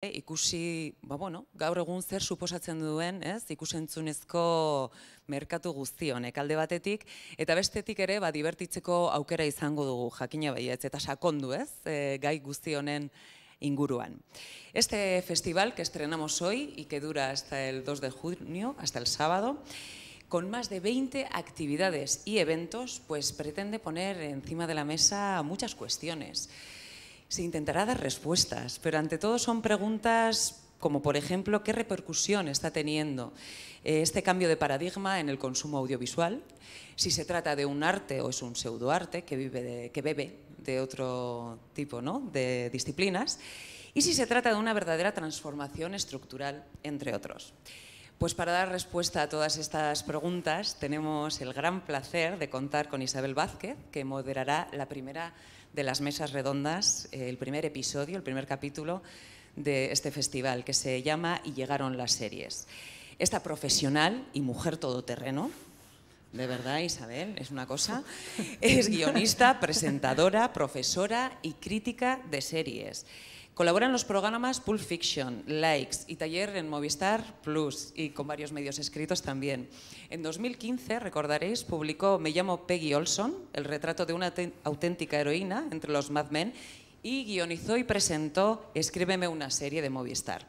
ikusi, gaur egun zer suposatzen duen, ikusentzunezko merkatu guzti honek alde batetik, eta bestetik ere, dibertitzeko aukera izango dugu, jakina baietz, eta sakondu, gai guzti honen inguruan. Este festival que estrenamos hoy y que dura hasta el 2 de junio, hasta el sábado, con más de 20 actividades y eventos, pues pretende poner encima de la mesa muchas cuestiones. Se intentará dar respuestas, pero ante todo son preguntas como, por ejemplo, ¿qué repercusión está teniendo este cambio de paradigma en el consumo audiovisual? Si se trata de un arte o es un pseudoarte que bebe de otro tipo, ¿no?, de disciplinas, y si se trata de una verdadera transformación estructural, entre otros. Pues para dar respuesta a todas estas preguntas tenemos el gran placer de contar con Isabel Vázquez, que moderará la primera de las mesas redondas, el primer episodio, el primer capítulo de este festival, que se llama Y llegaron las series. Esta profesional y mujer todoterreno, de verdad, Isabel, es una cosa, es guionista, presentadora, profesora y crítica de series. Colabora en los programas Pulp Fiction, Likes y Taller en Movistar Plus y con varios medios escritos también. En 2015, recordaréis, publicó Me llamo Peggy Olson, el retrato de una auténtica heroína entre los Mad Men, y guionizó y presentó Escríbeme una serie de Movistar.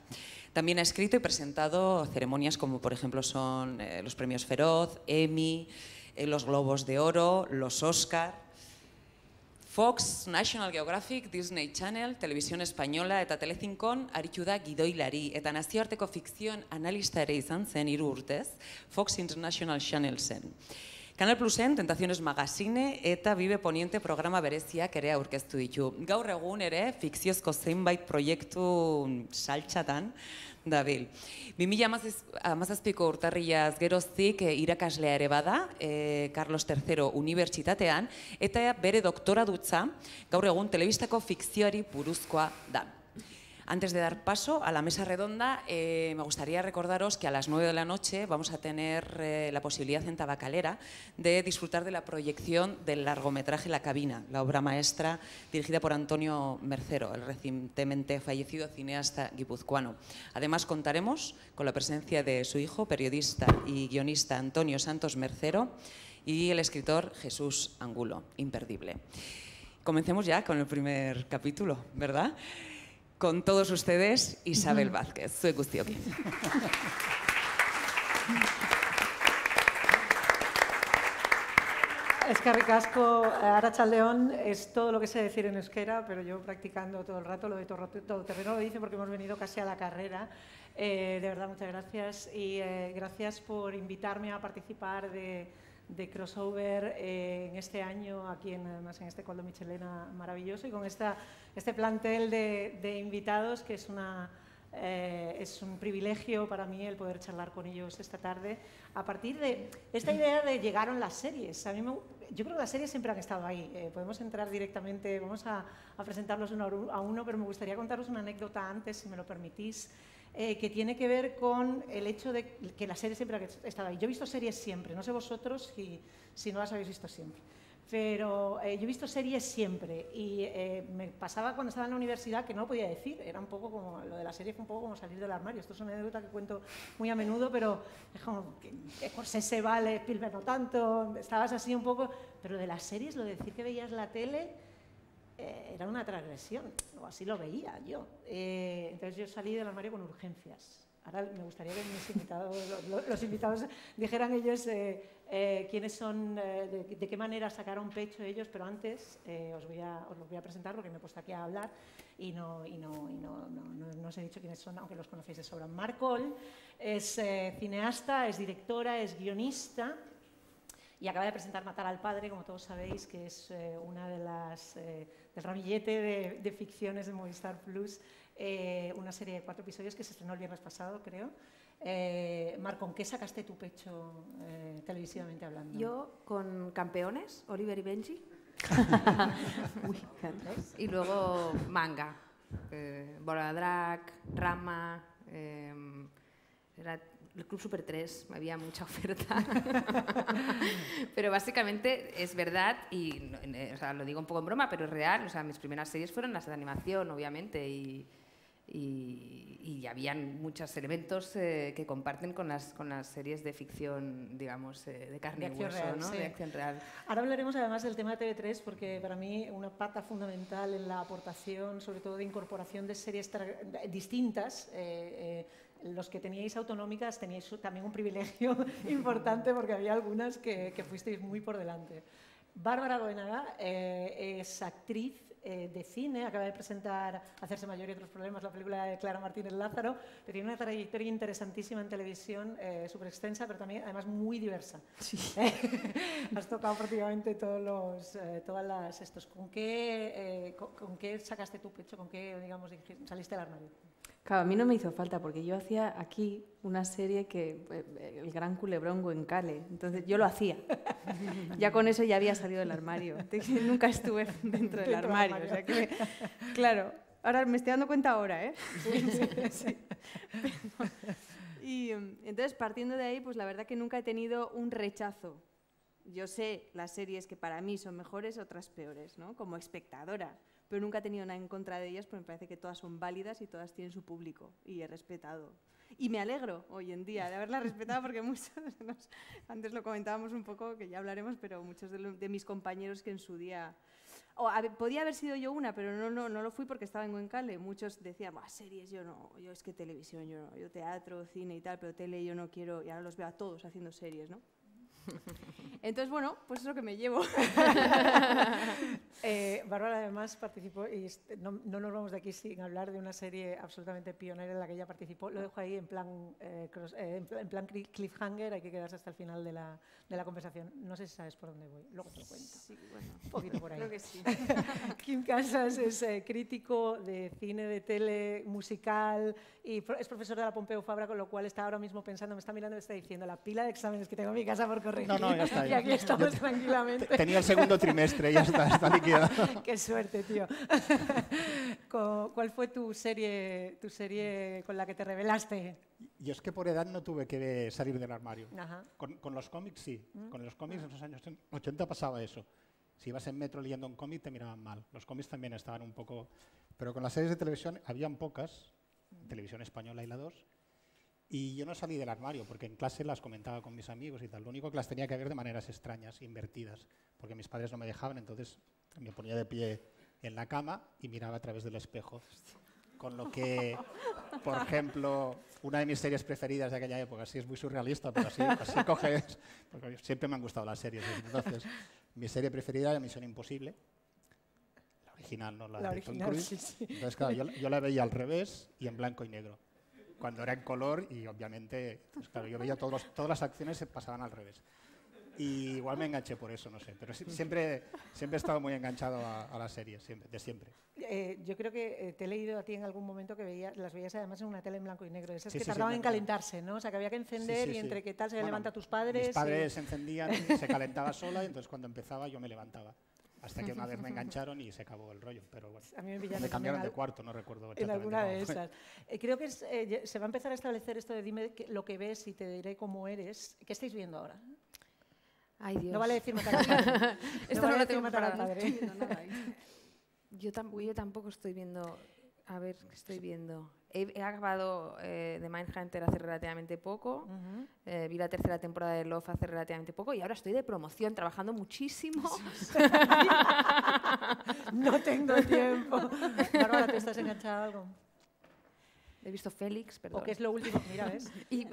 También ha escrito y presentado ceremonias como, por ejemplo, son los premios Feroz, Emmy, los Globos de Oro, los Oscar, Fox, National Geographic, Disney Channel, Televisión Española eta Telezinkon aritu da gidoilari eta nazioarteko fikzioan analista ere izan zen 3 urtez, Fox International Channel zen. Canal Plusen, Tentaciones Magazine eta Bibe Poniente programa bereziak ere aurkeztu ditu. Gaur egun ere fikziozko zenbait proiektu saltxatan dabil. 2017ko urtarrilaz geroztik irakaslea ere bada, Carlos III Unibertsitatean, eta bere doktoradutza gaur egun telebistako fikzioari buruzkoa da. Antes de dar paso a la mesa redonda, me gustaría recordaros que a las 9 de la noche vamos a tener la posibilidad en Tabacalera de disfrutar de la proyección del largometraje La Cabina, la obra maestra dirigida por Antonio Mercero, el recientemente fallecido cineasta guipuzcoano. Además, contaremos con la presencia de su hijo, periodista y guionista Antonio Santos Mercero, y el escritor Jesús Angulo, imperdible. Comencemos ya con el primer capítulo, ¿verdad? Con todos ustedes, Isabel Vázquez. Zuek guztioki. Eskerrik asko, Arratsaldeon, es todo lo que sé decir en euskera, pero yo practicando todo el rato lo de todoterreno lo dice porque hemos venido casi a la carrera. De verdad, muchas gracias y gracias por invitarme a participar de Crossover en este año, aquí además en este Coldo Michelena maravilloso y con este plantel de invitados que es un privilegio para mí el poder charlar con ellos esta tarde a partir de esta idea de llegaron las series. Yo creo que las series siempre han estado ahí. Podemos entrar directamente, vamos a presentarlos uno a uno, pero me gustaría contaros una anécdota antes, si me lo permitís, que tiene que ver con el hecho de que la serie siempre ha estado ahí. Yo he visto series siempre, no sé vosotros si no las habéis visto siempre, pero yo he visto series siempre y me pasaba cuando estaba en la universidad que no lo podía decir, era un poco como, lo de la serie fue un poco como salir del armario. Esto es una anécdota que cuento muy a menudo, pero es como, Scorsese vale, Spielberg no tanto, estabas así un poco, pero de las series, lo de decir que veías la tele, era una transgresión, o así lo veía yo. Entonces yo salí del armario con urgencias. Ahora me gustaría que mis invitados, los invitados dijeran ellos quiénes son, de qué manera sacaron pecho ellos, pero antes os los voy a presentar porque me he puesto aquí a hablar y no os he dicho quiénes son, aunque los conocéis de sobra. Mar Coll es cineasta, es directora, es guionista y acaba de presentar Matar al padre, como todos sabéis, que es una de las del ramillete de ficciones de Movistar Plus, una serie de 4 episodios que se estrenó el viernes pasado, creo. Mar, ¿con qué sacaste tu pecho televisivamente hablando? Yo con Campeones, Oliver y Benji. Y luego manga, Bola de Drag, Rama, era el Club Super 3, había mucha oferta. Pero básicamente es verdad, y o sea, lo digo un poco en broma, pero es real. O sea, mis primeras series fueron las de animación, obviamente, y y habían muchos elementos que comparten con las series de ficción, digamos, de carne y hueso, real, ¿no? sí. De acción real. Ahora hablaremos además del tema de TV3, porque para mí una pata fundamental en la aportación, sobre todo de incorporación de series distintas, los que teníais autonómicas teníais también un privilegio importante, porque había algunas que fuisteis muy por delante. Bárbara Goenaga es actriz de cine, acaba de presentar Hacerse mayor y otros problemas, la película de Clara Martínez Lázaro, pero tiene una trayectoria interesantísima en televisión, súper extensa, pero también además muy diversa. Sí. Has tocado prácticamente todas las estos. ¿Con qué sacaste tu pecho? ¿Con qué, digamos, saliste del armario? Claro, a mí no me hizo falta porque yo hacía aquí una serie que el Gran Culebrón Goenkale, entonces yo lo hacía. Ya con eso ya había salido del armario. Nunca estuve dentro del armario. O sea que, claro, ahora me estoy dando cuenta ahora, ¿eh? Sí. Y entonces, partiendo de ahí, pues la verdad que nunca he tenido un rechazo. Yo sé las series que para mí son mejores, otras peores, ¿no? Como espectadora. Pero nunca he tenido nada en contra de ellas, porque me parece que todas son válidas y todas tienen su público, y he respetado. Y me alegro hoy en día de haberla respetado, porque muchos antes lo comentábamos un poco, que ya hablaremos, pero muchos de mis compañeros que en su día... podía haber sido yo una, pero no lo fui porque estaba en Goenkale. Muchos decían, series, yo no, yo es que televisión, yo no, yo teatro, cine y tal, pero tele yo no quiero, y ahora los veo a todos haciendo series, ¿no? Entonces, bueno, pues es lo que me llevo. Bárbara además participó, y no nos vamos de aquí sin hablar de una serie absolutamente pionera en la que ella participó. Lo dejo ahí en plan cliffhanger, hay que quedarse hasta el final de la conversación. No sé si sabes por dónde voy, luego te lo cuento. Sí, bueno, un poquito por ahí. Creo que sí. Kim Casas es crítico de cine, de tele, musical, y es profesor de la Pompeu Fabra, con lo cual está ahora mismo pensando, me está mirando y me está diciendo la pila de exámenes que tengo en mi casa por corregir. No, ya está. Y aquí estamos tranquilamente. Tenía el segundo trimestre, ya está liquidado. Qué suerte, tío. ¿Cuál fue tu serie con la que te revelaste? Yo es que por edad no tuve que salir del armario. Ajá. Con los cómics sí. Con los cómics en los años 80 pasaba eso. Si ibas en metro leyendo un cómic te miraban mal. Los cómics también estaban un poco... Pero con las series de televisión habían pocas, televisión española y la 2, y yo no salí del armario porque en clase las comentaba con mis amigos y tal. Lo único que las tenía que ver de maneras extrañas, invertidas, porque mis padres no me dejaban, entonces me ponía de pie en la cama y miraba a través del espejo. Con lo que, por ejemplo, una de mis series preferidas de aquella época, sí es muy surrealista, pero así coges, porque siempre me han gustado las series. Entonces, mi serie preferida era Misión Imposible, la original, no la de Tom Cruise. Sí. Entonces, claro, yo la veía al revés y en blanco y negro, cuando era en color y obviamente, pues, claro, yo veía todas las acciones se pasaban al revés. Y igual me enganché por eso, no sé, pero siempre he estado muy enganchado a las series, de siempre. Yo creo que te he leído a ti en algún momento que las veías además en una tele en blanco y negro, esas sí, que sí, tardaban sí, en calentarse, ¿no? O sea, que había que encender y entre qué tal se levanta tus padres. Mis padres se encendían, se calentaba sola y entonces cuando empezaba yo me levantaba. Hasta que una vez me engancharon y se acabó el rollo, pero bueno, a mí me cambiaron de cuarto, no recuerdo exactamente. En alguna de esas. Creo que se va a empezar a establecer esto de dime lo que ves y te diré cómo eres. ¿Qué estáis viendo ahora? Ay, Dios. No vale decir matar al padre. Esto no lo tengo matar al padre. No estoy viendo nada. Yo tampoco estoy viendo... A ver, ¿qué estoy viendo? He acabado The Mindhunter hace relativamente poco. Vi la tercera temporada de Love hace relativamente poco. Y ahora estoy de promoción, trabajando muchísimo. No tengo tiempo. Bárbara, ¿tú estás enganchada a algo? He visto Félix, perdón. ¿O qué es lo último? Mira, ¿ves? Y,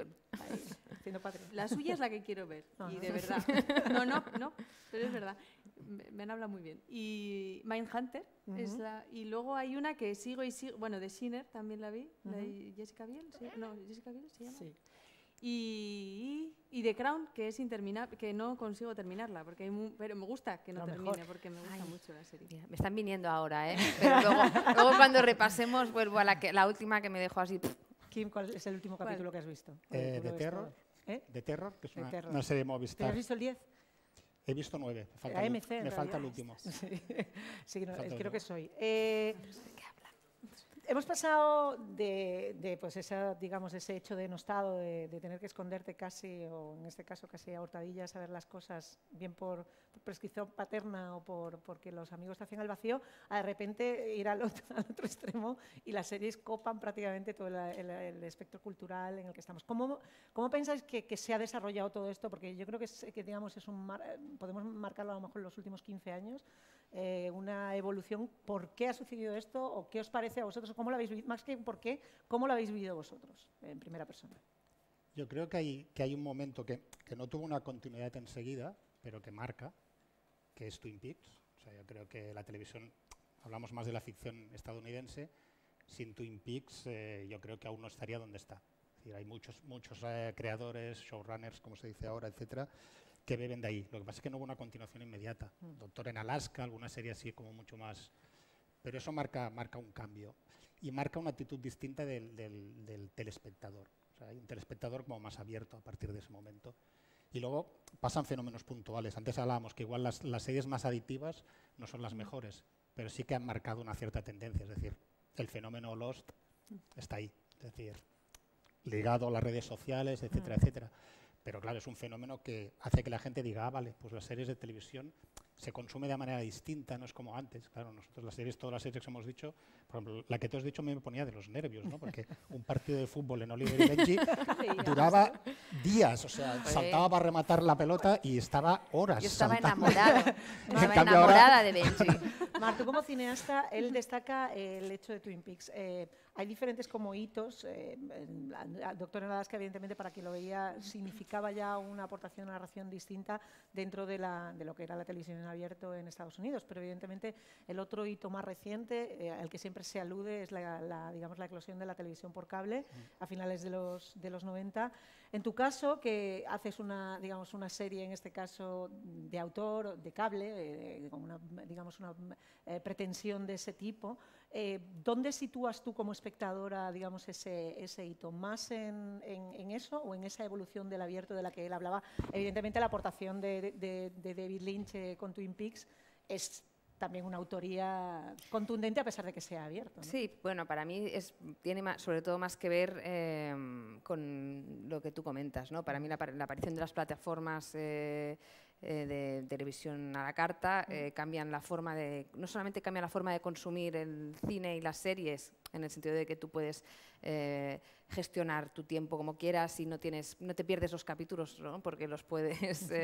haciendo patria. La suya es la que quiero ver, y de verdad. No, pero es verdad. Me han hablado muy bien. Y Mindhunter es la... Y luego hay una que sigo y sigo... Bueno, de Sinner también la vi. La de Jessica Biel, Jessica Biel se llama. Sí. Y The Crown, que es interminable, que no consigo terminarla, porque pero me gusta que no termine, porque me gusta mucho la serie. Me están viniendo ahora, ¿eh? Pero luego cuando repasemos vuelvo a la última que me dejó así. Kim, ¿cuál es el último capítulo que has visto? De Terror. De Terror, que es una serie de Movistar. ¿Te has visto el 10? He visto 9. Me falta el último. Sí, creo que soy. Hemos pasado de pues digamos, ese hecho denostado de tener que esconderte casi, o en este caso casi a hurtadillas, a ver las cosas, bien por prescripción paterna o porque los amigos te hacían el vacío, a de repente ir al otro extremo y las series copan prácticamente todo el espectro cultural en el que estamos. ¿Cómo pensáis que se ha desarrollado todo esto? Porque yo creo que digamos, podemos marcarlo a lo mejor en los últimos 15 años, una evolución. ¿Por qué ha sucedido esto? ¿O qué os parece a vosotros? ¿Cómo lo habéis vivido? Más que por qué, ¿cómo lo habéis vivido vosotros en primera persona? Yo creo que hay un momento que no tuvo una continuidad enseguida, pero que marca, que es Twin Peaks. O sea, yo creo que la televisión, hablamos más de la ficción estadounidense, sin Twin Peaks yo creo que aún no estaría donde está. Es decir, hay muchos creadores, showrunners, como se dice ahora, etcétera, que beben de ahí. Lo que pasa es que no hubo una continuación inmediata. Doctor en Alaska, alguna serie así como mucho más. Pero eso marca un cambio y marca una actitud distinta del telespectador. O sea, hay un telespectador como más abierto a partir de ese momento. Y luego pasan fenómenos puntuales. Antes hablábamos que igual las series más adictivas no son las mejores, pero sí que han marcado una cierta tendencia. Es decir, el fenómeno Lost está ahí. Es decir, ligado a las redes sociales, etcétera, etcétera. Pero claro, es un fenómeno que hace que la gente diga, vale, pues las series de televisión se consume de manera distinta, no es como antes. Claro, nosotros todas las series que hemos dicho, por ejemplo, la que te has dicho me ponía de los nervios, ¿no? Porque un partido de fútbol en Oliver y Benji duraba días, o sea, saltaba para rematar la pelota y estaba horas. Yo estaba saltando. enamorada de Benji. Mar, tú como cineasta, él destaca el hecho de Twin Peaks. Hay diferentes como hitos. Doctor en Alaska, evidentemente, para quien lo veía, significaba ya una aportación, una narración distinta dentro de lo que era la televisión en abierto en Estados Unidos. Pero evidentemente el otro hito más reciente, al que siempre se alude, es digamos, la eclosión de la televisión por cable a finales de los 90. En tu caso, que haces digamos, una serie, en este caso, de autor, de cable, con una pretensión de ese tipo, ¿dónde sitúas tú como espectadora, digamos, ese hito? ¿Más en eso o en esa evolución del abierto de la que él hablaba? Evidentemente la aportación de David Lynch con Twin Peaks es también una autoría contundente a pesar de que sea abierto, ¿no? Sí, bueno, para mí tiene sobre todo más que ver con lo que tú comentas, ¿no? Para mí la aparición de las plataformas de televisión a la carta cambian la forma no solamente cambian la forma de consumir el cine y las series, en el sentido de que tú puedes gestionar tu tiempo como quieras y no te pierdes los capítulos, ¿no? Porque los puedes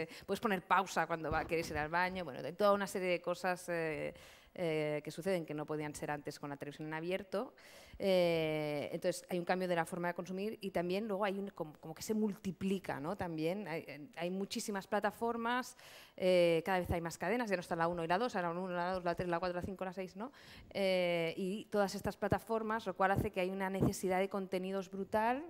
poner pausa cuando quieres ir al baño. Bueno, hay toda una serie de cosas que suceden que no podían ser antes con la televisión en abierto. Entonces hay un cambio de la forma de consumir y también luego hay como que se multiplica, ¿no? También hay muchísimas plataformas, cada vez hay más cadenas, ya no está la 1 y la 2, ahora la 1, la 2, la 3, la 4, la 5, la 6, ¿no? Y todas estas plataformas, lo cual hace que hay una necesidad de contenidos brutal.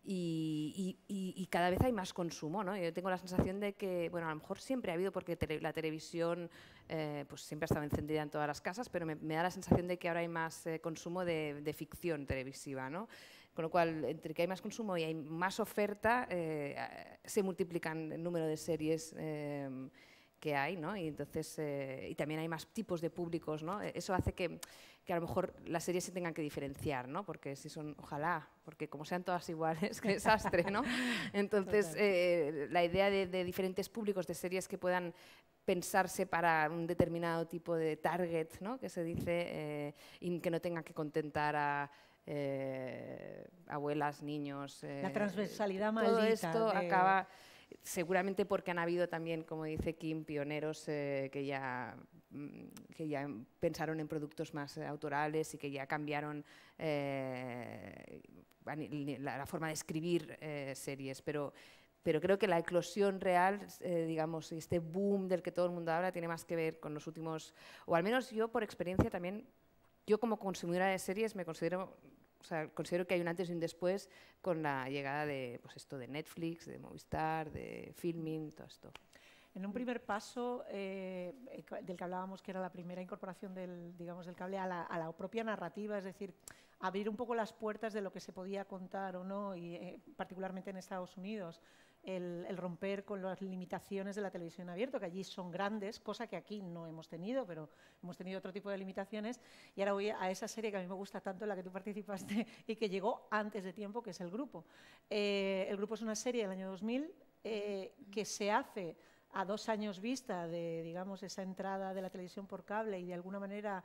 Y cada vez hay más consumo, ¿no? Yo tengo la sensación de que, bueno, a lo mejor siempre ha habido, porque la televisión pues siempre ha estado encendida en todas las casas, pero me da la sensación de que ahora hay más consumo de ficción televisiva, ¿no? Con lo cual, entre que hay más consumo y hay más oferta, se multiplican el número de series que hay, ¿no? Y entonces y también hay más tipos de públicos, ¿no? Eso hace que a lo mejor las series se tengan que diferenciar, ¿no? Porque si son, ojalá, porque como sean todas iguales, qué desastre, ¿no? Entonces la idea de diferentes públicos, de series que puedan pensarse para un determinado tipo de target, ¿no? Que se dice, y que no tengan que contentar a abuelas, niños. La transversalidad maldita. Todo esto acaba, seguramente porque han habido también, como dice Kim, pioneros que ya pensaron en productos más autorales y que ya cambiaron la forma de escribir series, pero creo que la eclosión real, digamos, este boom del que todo el mundo habla, tiene más que ver con los últimos, o al menos yo por experiencia también, yo como consumidora de series me considero, o sea, considero que hay un antes y un después con la llegada de, pues esto, de Netflix, de Movistar, de Filmin, todo esto. En un primer paso del que hablábamos, que era la primera incorporación del cable a la propia narrativa, es decir, abrir un poco las puertas de lo que se podía contar o no, y particularmente en Estados Unidos. el romper con las limitaciones de la televisión abierta, que allí son grandes, cosa que aquí no hemos tenido, pero hemos tenido otro tipo de limitaciones. Y ahora voy a esa serie que a mí me gusta tanto, en la que tú participaste y que llegó antes de tiempo, que es El Grupo. El Grupo es una serie del año 2000 que se hace a 2 años vista de, digamos, esa entrada de la televisión por cable, y de alguna manera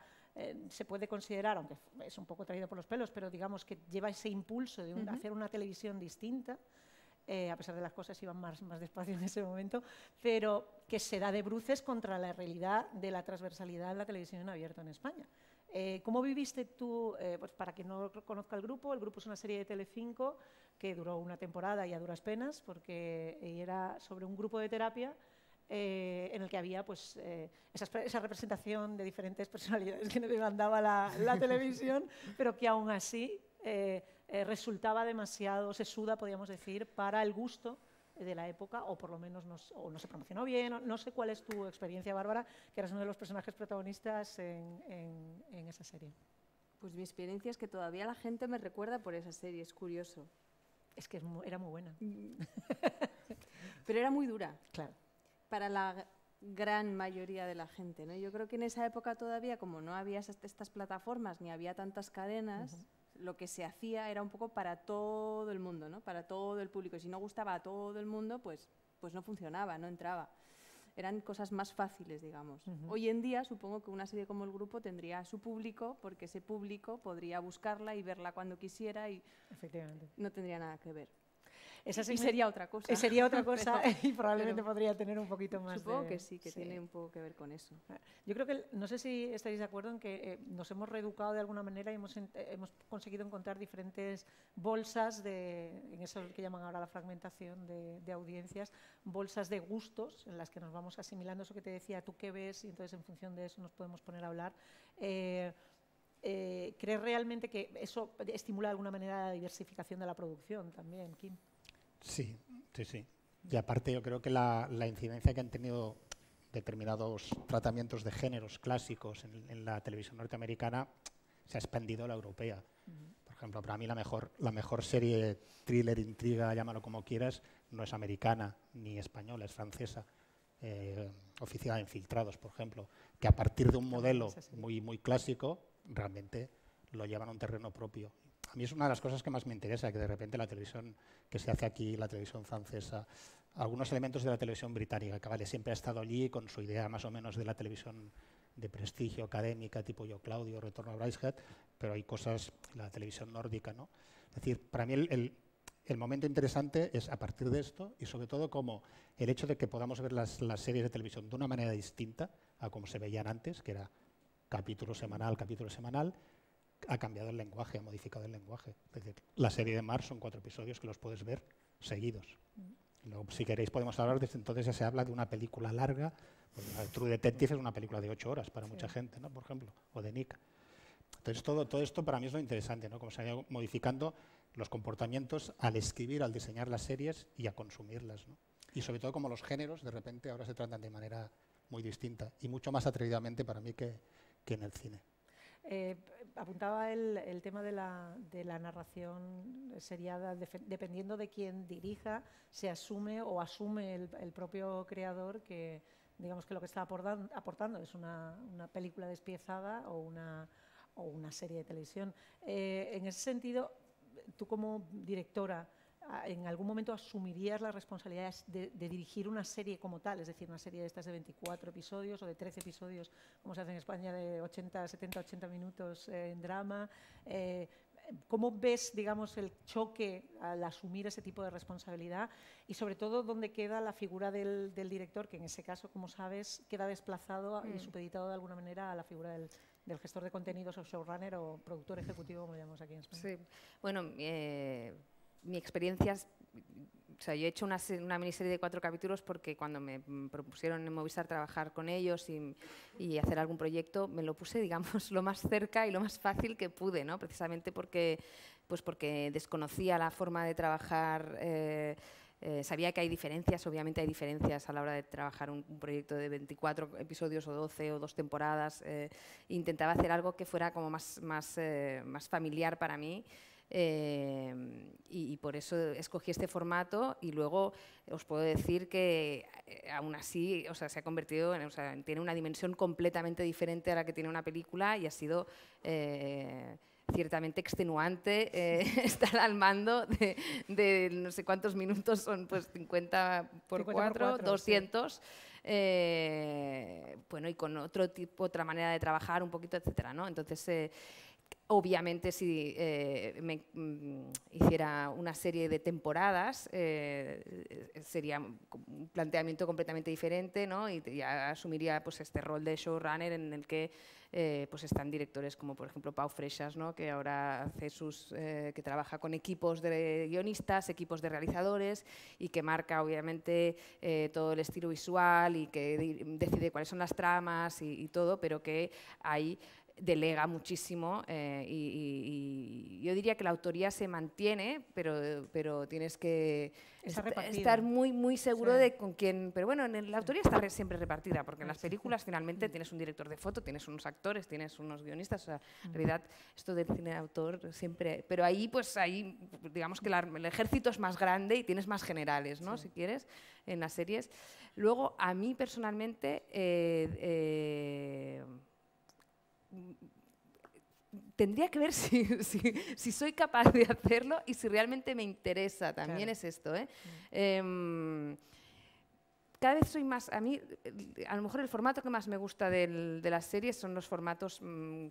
se puede considerar, aunque es un poco traído por los pelos, pero digamos que lleva ese impulso de hacer una televisión distinta. A pesar de las cosas iban más despacio en ese momento, pero que se da de bruces contra la realidad de la transversalidad en la televisión en abierto en España. ¿Cómo viviste tú, pues para quien no conozca El Grupo es una serie de Telecinco que duró una temporada y a duras penas, porque era sobre un grupo de terapia en el que había pues, esa representación de diferentes personalidades que nos demandaba la televisión, pero que aún así resultaba demasiado sesuda, podríamos decir, para el gusto de la época, o por lo menos no se promocionó bien. No sé cuál es tu experiencia, Bárbara, que eras uno de los personajes protagonistas en esa serie. Pues mi experiencia es que todavía la gente me recuerda por esa serie, es curioso. Es que era muy buena. Pero era muy dura. Claro. Para la gran mayoría de la gente, ¿no? Yo creo que en esa época todavía, como no había estas plataformas ni había tantas cadenas, lo que se hacía era un poco para todo el mundo, ¿no? Para todo el público. Y si no gustaba a todo el mundo, pues no funcionaba, no entraba. Eran cosas más fáciles, digamos. Hoy en día supongo que una serie como El Grupo tendría su público, porque ese público podría buscarla y verla cuando quisiera y efectivamente no tendría nada que ver. Y sería otra cosa. Sería otra cosa y probablemente podría tener un poquito más supongo que sí, que tiene un poco que ver con eso. Yo creo que, no sé si estaréis de acuerdo en que nos hemos reeducado de alguna manera y hemos conseguido encontrar diferentes bolsas en eso que llaman ahora la fragmentación de audiencias, bolsas de gustos en las que nos vamos asimilando, eso que te decía, tú qué ves, y entonces en función de eso nos podemos poner a hablar. ¿Crees realmente que eso estimula de alguna manera la diversificación de la producción también, Kim? Sí. Y aparte yo creo que la incidencia que han tenido determinados tratamientos de géneros clásicos en la televisión norteamericana se ha expandido a la europea. Por ejemplo, para mí la mejor serie thriller, intriga, llámalo como quieras, no es americana ni española, es francesa. Oficina de Infiltrados, por ejemplo, que a partir de un modelo muy clásico realmente lo llevan a un terreno propio. A mí es una de las cosas que más me interesa, que de repente la televisión que se hace aquí, la televisión francesa, algunos elementos de la televisión británica, que vale, siempre ha estado allí con su idea más o menos de la televisión de prestigio, académica, tipo Yo Claudio, Retorno a Bricehead, pero hay cosas, la televisión nórdica, ¿no? Es decir, para mí el momento interesante es a partir de esto, y sobre todo como el hecho de que podamos ver las series de televisión de una manera distinta a como se veían antes, que era capítulo semanal, ha cambiado el lenguaje, ha modificado el lenguaje. Es decir, la serie de Mars son 4 episodios que los puedes ver seguidos. Luego, si queréis, podemos hablar, desde entonces ya se habla de una película larga. Pues True Detective es una película de 8 horas para mucha gente, ¿no? Por ejemplo, o de Nick. Entonces, todo esto para mí es lo interesante, ¿no? Cómo se han ido modificando los comportamientos al escribir, al diseñar las series y a consumirlas, ¿no? Y sobre todo como los géneros de repente ahora se tratan de manera muy distinta y mucho más atrevidamente para mí que en el cine. Apuntaba el tema de la narración seriada, dependiendo de quién dirija, se asume o asume el propio creador que, digamos, que lo que está aportando es una película despiezada o una serie de televisión. En ese sentido, tú como directora, ¿en algún momento asumirías las responsabilidades de dirigir una serie como tal? Es decir, una serie de estas de 24 episodios o de 13 episodios, como se hace en España, de 80 minutos en drama. ¿Cómo ves, digamos, el choque al asumir ese tipo de responsabilidad? Y sobre todo, ¿dónde queda la figura del director, que en ese caso, como sabes, queda desplazado y supeditado de alguna manera a la figura del gestor de contenidos o showrunner o productor ejecutivo, como lo llamamos aquí en España? Sí, bueno, mi experiencia, o sea, yo he hecho una miniserie de 4 capítulos porque cuando me propusieron en Movistar trabajar con ellos y hacer algún proyecto, me lo puse, digamos, lo más cerca y lo más fácil que pude, ¿no? Precisamente porque desconocía la forma de trabajar. Sabía que hay diferencias, obviamente hay diferencias a la hora de trabajar un proyecto de 24 episodios o 12 o 2 temporadas. Intentaba hacer algo que fuera como más familiar para mí. Y por eso escogí este formato, y luego os puedo decir que aún así, o sea, se ha convertido en, o sea, tiene una dimensión completamente diferente a la que tiene una película, y ha sido ciertamente extenuante estar al mando de no sé cuántos minutos son, pues 50 por 4, 200. Sí. Bueno, y con otra manera de trabajar un poquito, etcétera, ¿no? Entonces, obviamente, si hiciera una serie de temporadas, sería un planteamiento completamente diferente, ¿no? Y ya asumiría pues este rol de showrunner en el que pues están directores como por ejemplo Pau Freixas, ¿no? Que ahora hace que trabaja con equipos de guionistas, equipos de realizadores, y que marca obviamente todo el estilo visual y que decide cuáles son las tramas y todo, pero que hay delega muchísimo, y yo diría que la autoría se mantiene, pero tienes que estar muy seguro de con quién. Pero bueno, la autoría está siempre repartida, porque en las películas finalmente tienes un director de foto, tienes unos actores, tienes unos guionistas. O sea, en realidad esto del cine de autor siempre. Pero ahí, pues ahí, digamos que el ejército es más grande y tienes más generales, ¿no? Si quieres, en las series. Luego, a mí personalmente tendría que ver si soy capaz de hacerlo y si realmente me interesa. También es esto, ¿eh? Cada vez soy más... A mí, a lo mejor el formato que más me gusta de las series son los formatos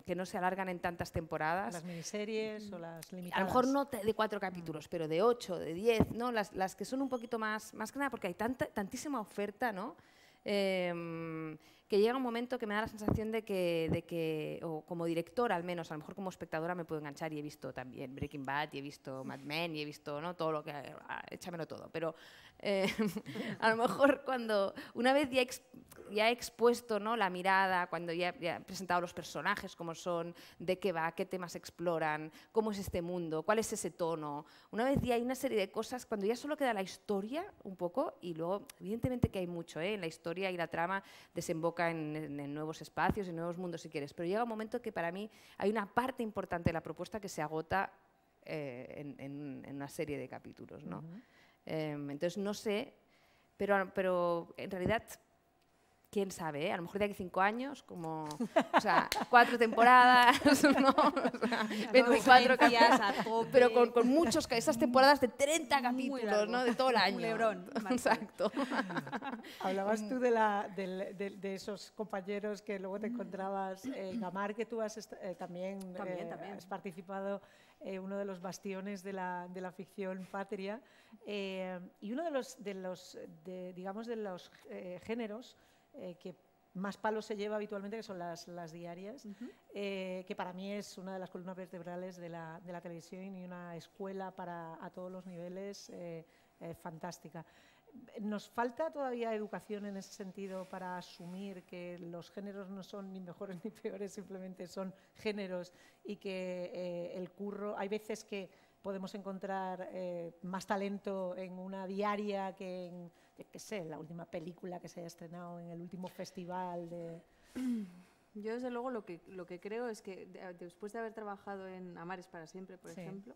que no se alargan en tantas temporadas. Las miniseries o las limitadas. A lo mejor no de 4 capítulos, pero de 8, de 10, ¿no? Las que son un poquito más que nada, porque hay tantísima oferta, ¿no? Que llega un momento que me da la sensación de que, o como directora al menos, a lo mejor como espectadora me puedo enganchar, y he visto también Breaking Bad, y he visto Mad Men, y he visto, ¿no? Todo lo que... échamelo todo, pero a lo mejor cuando una vez ya he expuesto, ¿no? La mirada, cuando ya he presentado los personajes, cómo son, de qué va, qué temas exploran, cómo es este mundo, cuál es ese tono, una vez ya hay una serie de cosas, cuando ya solo queda la historia un poco, y luego evidentemente que hay mucho, en la historia, y la trama desemboca en nuevos espacios, en nuevos mundos si quieres, pero llega un momento que para mí hay una parte importante de la propuesta que se agota en una serie de capítulos, ¿no? Entonces no sé, pero en realidad quién sabe, a lo mejor de aquí 5 años, como, o sea, 4 temporadas, ¿no? O sea, 24 capítulos, pero con muchos, esas temporadas de 30 capítulos, ¿no? De todo el año. Un Lebrón. Exacto. Hablabas tú de esos compañeros que luego te encontrabas, Gamar, que tú has también has participado, uno de los bastiones de la ficción patria, y uno de los géneros que más palos se lleva habitualmente, que son las diarias, que para mí es una de las columnas vertebrales de la televisión, y una escuela a todos los niveles fantástica. ¿Nos falta todavía educación en ese sentido para asumir que los géneros no son ni mejores ni peores, simplemente son géneros, y que el curro, hay veces que podemos encontrar más talento en una diaria que en, qué sé, la última película que se haya estrenado en el último festival de... Yo desde luego lo que creo es que después de haber trabajado en Amares para siempre, por ejemplo,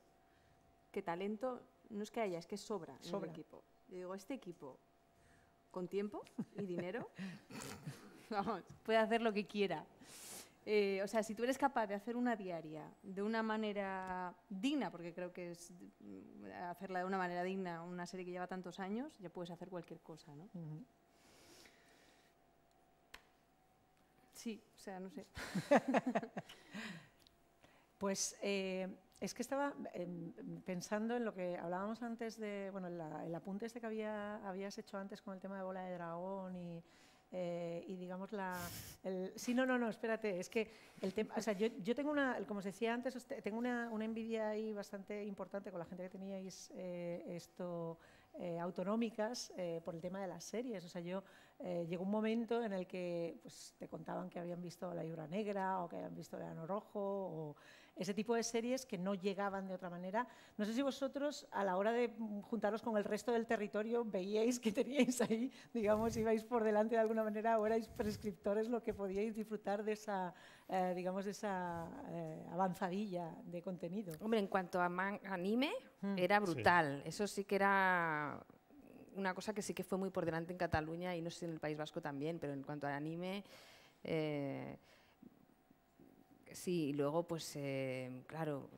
que talento no es que haya, es que sobra en el equipo. Yo digo, este equipo con tiempo y dinero, vamos, puede hacer lo que quiera. O sea, si tú eres capaz de hacer una diaria de una manera digna, porque creo que es hacerla de una manera digna, una serie que lleva tantos años, ya puedes hacer cualquier cosa, ¿no? Sí, o sea, no sé. Pues es que estaba pensando en lo que hablábamos antes de, bueno, el apunte este que habías hecho antes con el tema de Bola de Dragón y digamos sí, no, espérate, es que el tema, o sea, yo tengo como os decía antes, tengo una envidia ahí bastante importante con la gente que teníais autonómicas por el tema de las series. O sea, llegó un momento en el que pues, te contaban que habían visto La Viuda Negra, o que habían visto Leano Rojo, ese tipo de series que no llegaban de otra manera. No sé si vosotros, a la hora de juntaros con el resto del territorio, veíais que teníais ahí, digamos, ibais por delante de alguna manera, o erais prescriptores lo que podíais disfrutar de esa, digamos, de esa avanzadilla de contenido. Hombre, en cuanto a anime, era brutal. Eso sí que era una cosa que sí que fue muy por delante en Cataluña y no sé si en el País Vasco también, pero en cuanto al anime, sí, y luego pues claro,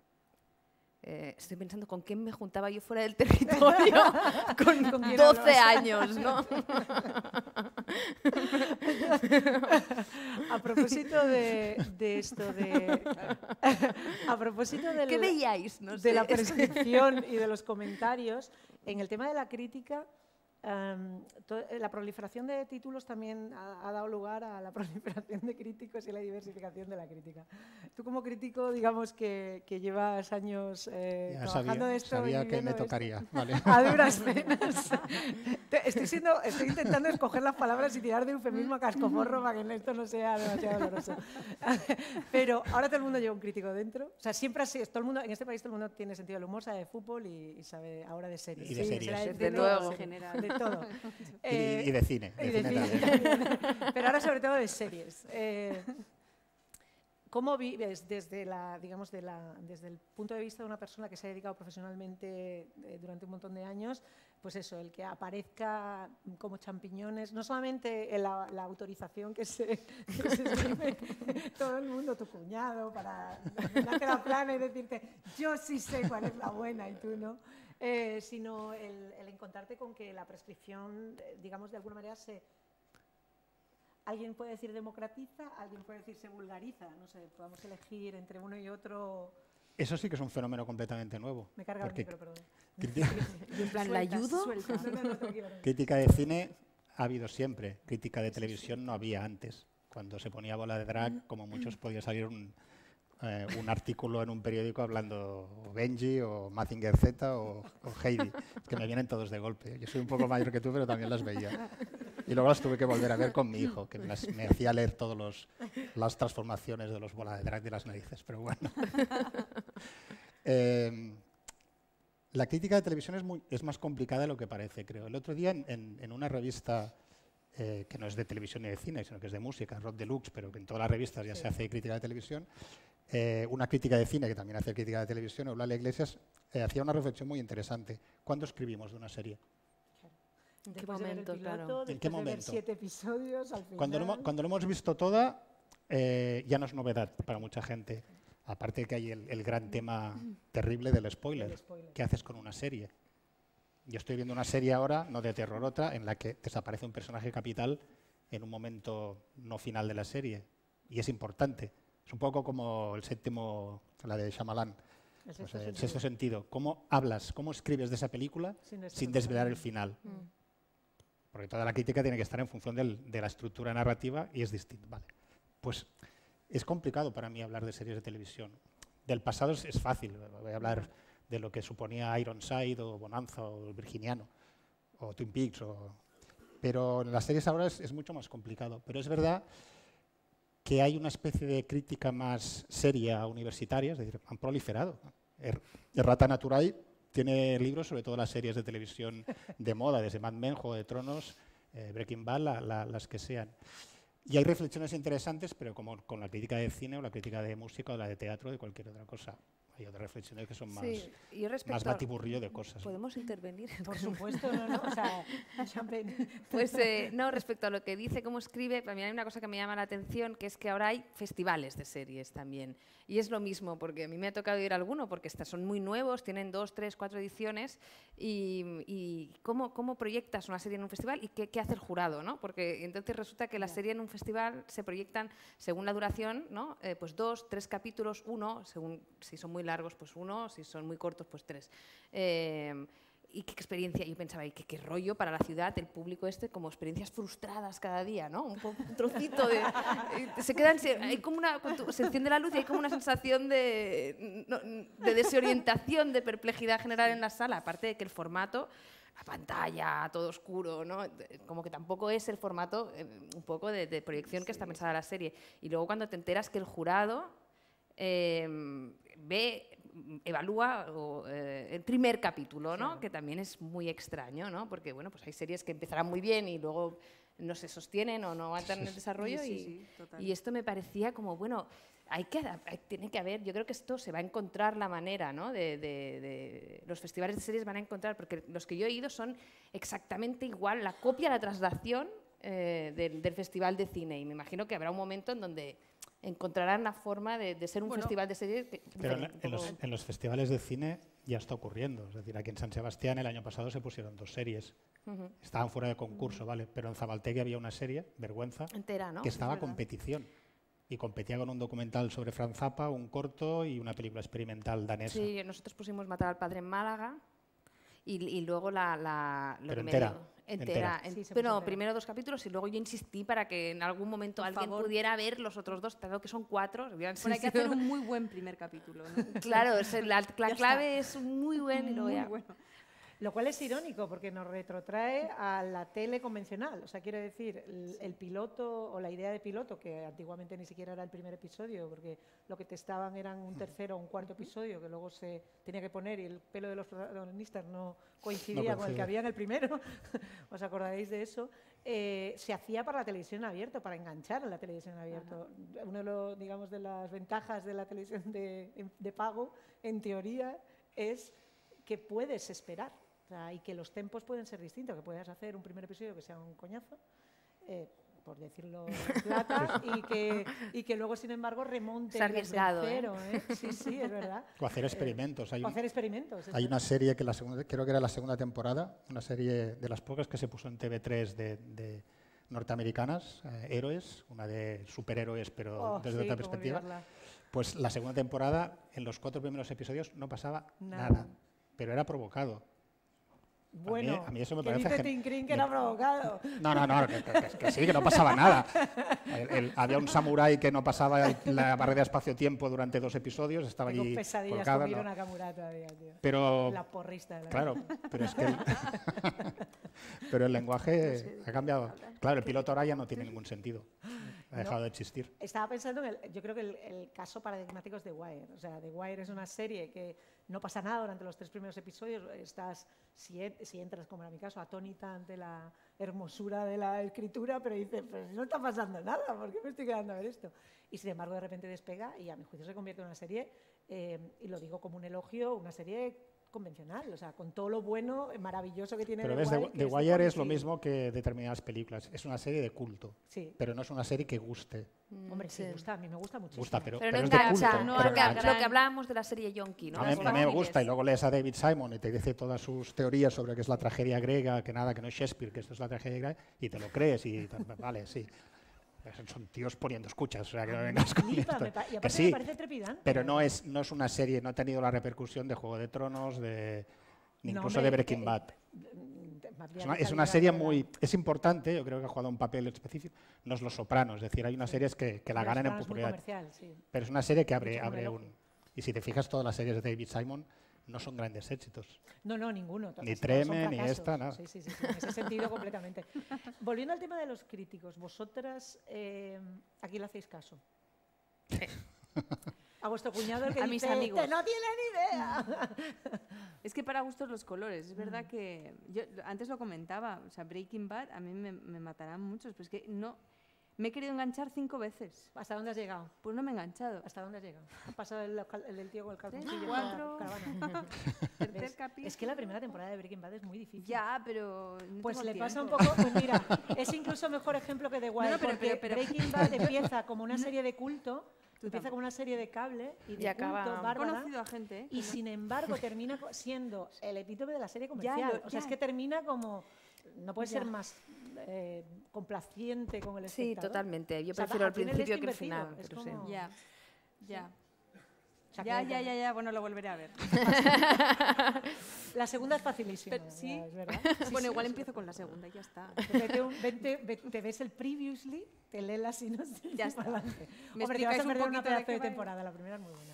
estoy pensando con quién me juntaba yo fuera del territorio con 12 años, ¿no? A propósito de esto, a propósito ¿Qué veíais? No sé. de la prescripción y de los comentarios, en el tema de la crítica, la proliferación de títulos también ha dado lugar a la proliferación de críticos y la diversificación de la crítica. Tú como crítico, digamos que llevas años trabajando de esto. Sabía que me tocaría. Vale. A duras penas. Estoy intentando escoger las palabras y tirar de eufemismo a cascoporro para que esto no sea demasiado doloroso. Pero ahora todo el mundo lleva un crítico dentro. O sea, siempre así, todo el mundo, en este país todo el mundo tiene sentido del humor, sabe de fútbol y sabe ahora de series. Y de series. Desde luego. En general. De todo. Y de cine. Y de cine también. Pero ahora sobre todo de series. ¿Cómo vives desde, desde el punto de vista de una persona que se ha dedicado profesionalmente durante un montón de años, pues eso, el que aparezca como champiñones, no solamente en la autorización que se escribe todo el mundo, tu cuñado, para darte la plana y decirte, yo sí sé cuál es la buena y tú no, sino el encontrarte con que la prescripción, digamos, de alguna manera alguien puede decir democratiza, alguien puede decir se vulgariza, no sé, podamos elegir entre uno y otro. Eso sí que es un fenómeno completamente nuevo. Me carga el micro, perdón. Y en plan, ¿la ayudo? Crítica de cine ha habido siempre, crítica de televisión no había antes. Cuando se ponía Bola de Drag, como muchos, podía salir un artículo en un periódico hablando o Benji o Mazinger Z o Heidi, que me vienen todos de golpe. Yo soy un poco mayor que tú, pero también las veía. Y luego las tuve que volver a ver con mi hijo, que me hacía leer todas las transformaciones de los Bola de Drag de las narices, pero bueno. La crítica de televisión es más complicada de lo que parece, creo. El otro día en una revista que no es de televisión ni de cine, sino que es de música, Rock Deluxe, pero que en todas las revistas ya se hace crítica de televisión, una crítica de cine que también hace crítica de televisión, Eulalia Iglesias, hacía una reflexión muy interesante. ¿Cuándo escribimos de una serie? ¿En qué momento, claro? ¿En qué momento? De ver 7 episodios al final. Cuando lo hemos visto toda, ya no es novedad para mucha gente. Aparte que hay el gran tema terrible del spoiler. ¿Qué haces con una serie? Yo estoy viendo una serie ahora, no de terror otra, en la que desaparece un personaje capital en un momento no final de la serie. Y es importante. Es un poco como el séptimo, la de Shyamalan, el sexto sentido. ¿Cómo hablas, cómo escribes de esa película sin desvelar el final? Porque toda la crítica tiene que estar en función de la estructura narrativa y es distinto. Vale. Pues es complicado para mí hablar de series de televisión. Del pasado es fácil. Voy a hablar de lo que suponía Ironside o Bonanza o El Virginiano o Twin Peaks. Pero en las series ahora es mucho más complicado. Pero es verdad que hay una especie de crítica más seria universitaria, es decir, han proliferado. Errata Natural tiene libros sobre todas las series de televisión de moda, desde Mad Men, Juego de Tronos, Breaking Bad, las que sean. Y hay reflexiones interesantes, pero como con la crítica de cine o la crítica de música o la de teatro o de cualquier otra cosa. Hay otras reflexiones que son más batiburrillo de cosas. ¿Podemos intervenir? Por supuesto, no. O sea, pues no, respecto a lo que dice, cómo escribe, para mí hay una cosa que me llama la atención, que es que ahora hay festivales de series también. Y es lo mismo, porque a mí me ha tocado ir a alguno, porque son muy nuevos, tienen 2, 3, 4 ediciones. Y ¿cómo proyectas una serie en un festival y qué hace el jurado? ¿No? Porque entonces resulta que la serie en un festival se proyectan según la duración, ¿no? Pues 2, 3 capítulos, 1, según si son muy largos, pues 1, si son muy cortos, pues 3. Y qué experiencia, yo pensaba, qué rollo para la ciudad, el público como experiencias frustradas cada día, ¿no? Un trocito de... hay como se enciende la luz y hay como una sensación de desorientación, de perplejidad general en la sala, aparte de que el formato, la pantalla, todo oscuro, ¿no? Como que tampoco es el formato un poco de proyección que está pensada la serie. Y luego cuando te enteras que el jurado evalúa el primer capítulo, ¿no? Que también es muy extraño, ¿no? Porque bueno, pues hay series que empezarán muy bien y luego no se sostienen o no aguantan el desarrollo y esto me parecía como, bueno, tiene que haber, yo creo que esto se va a encontrar la manera, ¿no? Los festivales de series van a encontrar, porque los que yo he ido son exactamente igual, la copia, la traslación del festival de cine, y me imagino que habrá un momento en donde encontrarán la forma de ser un festival de series. Pero en los festivales de cine ya está ocurriendo. Es decir, aquí en San Sebastián el año pasado se pusieron 2 series. Estaban fuera de concurso, ¿vale? Pero en Zabaltegui había una serie, Vergüenza, entera, ¿no? que estaba a competición. Y competía con un documental sobre Frank Zappa, un corto y una película experimental danesa. Sí, nosotros pusimos Matar al padre en Málaga y luego Pero entera. Bueno, primero 2 capítulos y luego yo insistí para que en algún momento alguien pudiera ver los otros 2, pero que son 4. Bueno, hay que hacer un muy buen primer capítulo, ¿no? Claro, la clave es muy buen y luego ya. Bueno. Lo cual es irónico porque nos retrotrae a la tele convencional. O sea, quiere decir, el piloto o la idea de piloto, que antiguamente ni siquiera era el primer episodio, porque lo que testaban eran un tercero o un cuarto episodio que luego se tenía que poner y el pelo de los protagonistas no coincidía con el que había en el primero. ¿Os acordaréis de eso? Se hacía para la televisión abierta, para enganchar a la televisión abierta. Uno de las ventajas de la televisión de pago, en teoría, es que puedes esperar. Y que los tempos pueden ser distintos, que puedas hacer un primer episodio que sea un coñazo, por decirlo en plata, y que luego, sin embargo, remonte el tercero. Sí, es verdad. O hacer experimentos. Hay una serie que creo que era la segunda temporada, una serie de las pocas que se puso en TV3 de norteamericanas, Héroes, una de superhéroes, pero desde otra perspectiva. Pues la segunda temporada, en los 4 primeros episodios, no pasaba nada, pero era provocado. Bueno, a mí eso me parece parece que era provocado. No, que sí, que no pasaba nada. Había un samurái que no pasaba la barrera de espacio-tiempo durante 2 episodios, estaba allí Tengo pesadillas colocado, con Miro Nakamura todavía, tío. Pero, la porrista de la claro, pero es que pero el lenguaje ha cambiado. Claro, el piloto ahora ya no tiene ningún sentido. Ha dejado de existir. Estaba pensando yo creo que el caso paradigmático es The Wire. O sea, The Wire es una serie que no pasa nada durante los 3 primeros episodios. Estás, si entras, como era mi caso, atónita ante la hermosura de la escritura, pero dices, pero no está pasando nada, ¿por qué me estoy quedando a ver esto? Y sin embargo, de repente despega y a mi juicio se convierte en una serie, y lo digo como un elogio, una serie convencional, o sea, con todo lo bueno, maravilloso que tiene. Pero The Wire es lo mismo que determinadas películas. Es una serie de culto, pero no es una serie que guste. Hombre, sí, gusta, a mí me gusta muchísimo. Pero no es de engancha, culto. no engancha. Lo que hablábamos de la serie Yonki, ¿no? A mí me gusta, y luego lees a David Simon y te dice todas sus teorías sobre qué es la tragedia griega, que no es Shakespeare, que esto es la tragedia griega, y te lo crees, y vale, sí. Son tíos poniendo escuchas, o sea, que no vengas con esto. Y aparte me parece trepidante. Pero no es una serie, no ha tenido la repercusión de Juego de Tronos, incluso de Breaking Bad. Es una serie es importante, yo creo que ha jugado un papel específico, no es Los Sopranos, es decir, hay unas series que la ganan en popularidad. Pero es una serie que abre un... Y si te fijas, todas las series de David Simon no son grandes éxitos. No, ninguno. Ni Treme, ni esta, nada. Sí, en ese sentido completamente. Volviendo al tema de los críticos, vosotras aquí le hacéis caso. A vuestro cuñado el que a dice, mis amigos. que no tiene ni idea. Es que para gustos los colores. Es verdad que yo antes lo comentaba, o sea, Breaking Bad a mí me matarán muchos, pero es que no... Me he querido enganchar 5 veces. ¿Hasta dónde has llegado? Pues no me he enganchado. ¿Hasta dónde has llegado? ¿Ha pasado el tío con el calzoncillo? 4. Tercer capítulo. Es que la primera temporada de Breaking Bad es muy difícil. Ya, pero no pues tengo le tiempo. pasa un poco... Pues mira, es incluso mejor ejemplo que The Wire, porque Breaking Bad empieza como una serie de culto, empieza como una serie de cable y de acaba... culto, bárbara, He conocido a gente, y sin embargo termina siendo el epítome de la serie comercial. O sea, es que termina como... No puede ser más complaciente con el espectador. Sí, totalmente. Yo prefiero el principio que el final. Es Pero como... Ya, bueno, lo volveré a ver. La segunda es facilísima. Sí, es verdad. Bueno, igual empiezo con la segunda y ya está. Te ves el previously, te lees la sinopsis ya está. Hombre, te vas a perder una pedazo de temporada. La primera es muy buena.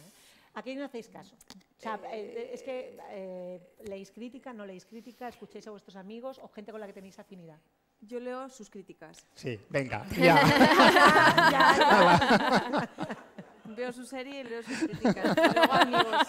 ¿A quién no hacéis caso? O sea, es que leéis crítica, no leéis crítica, escucháis a vuestros amigos o gente con la que tenéis afinidad. Yo leo sus críticas. Sí, venga, veo su serie y leo sus críticas. Y luego amigos.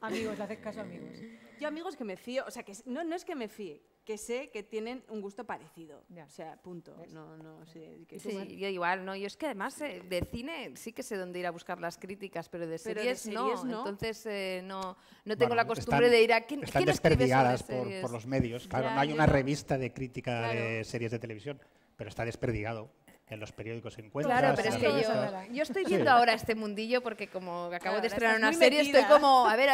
Amigos, le haces caso a amigos. Yo amigos que me fío, o sea, que no es que me fíe, que sé que tienen un gusto parecido. Ya. O sea, punto. No sé. Sí, yo igual, ¿no? Yo es que además de cine sí que sé dónde ir a buscar las críticas, pero de Pero de series, series no. Entonces no tengo Bueno, la costumbre de ir a quién están escribe sobre desperdigadas series. por los medios. Claro, Ya, no hay yo una no. revista de crítica Claro. de series de televisión, pero está desperdigado. En los periódicos se encuentra. Claro, pero en es las que revistas. yo estoy Sí. viendo ahora este mundillo porque como acabo Claro, de ahora estrenar estás una muy serie, metida. estoy como, a ver,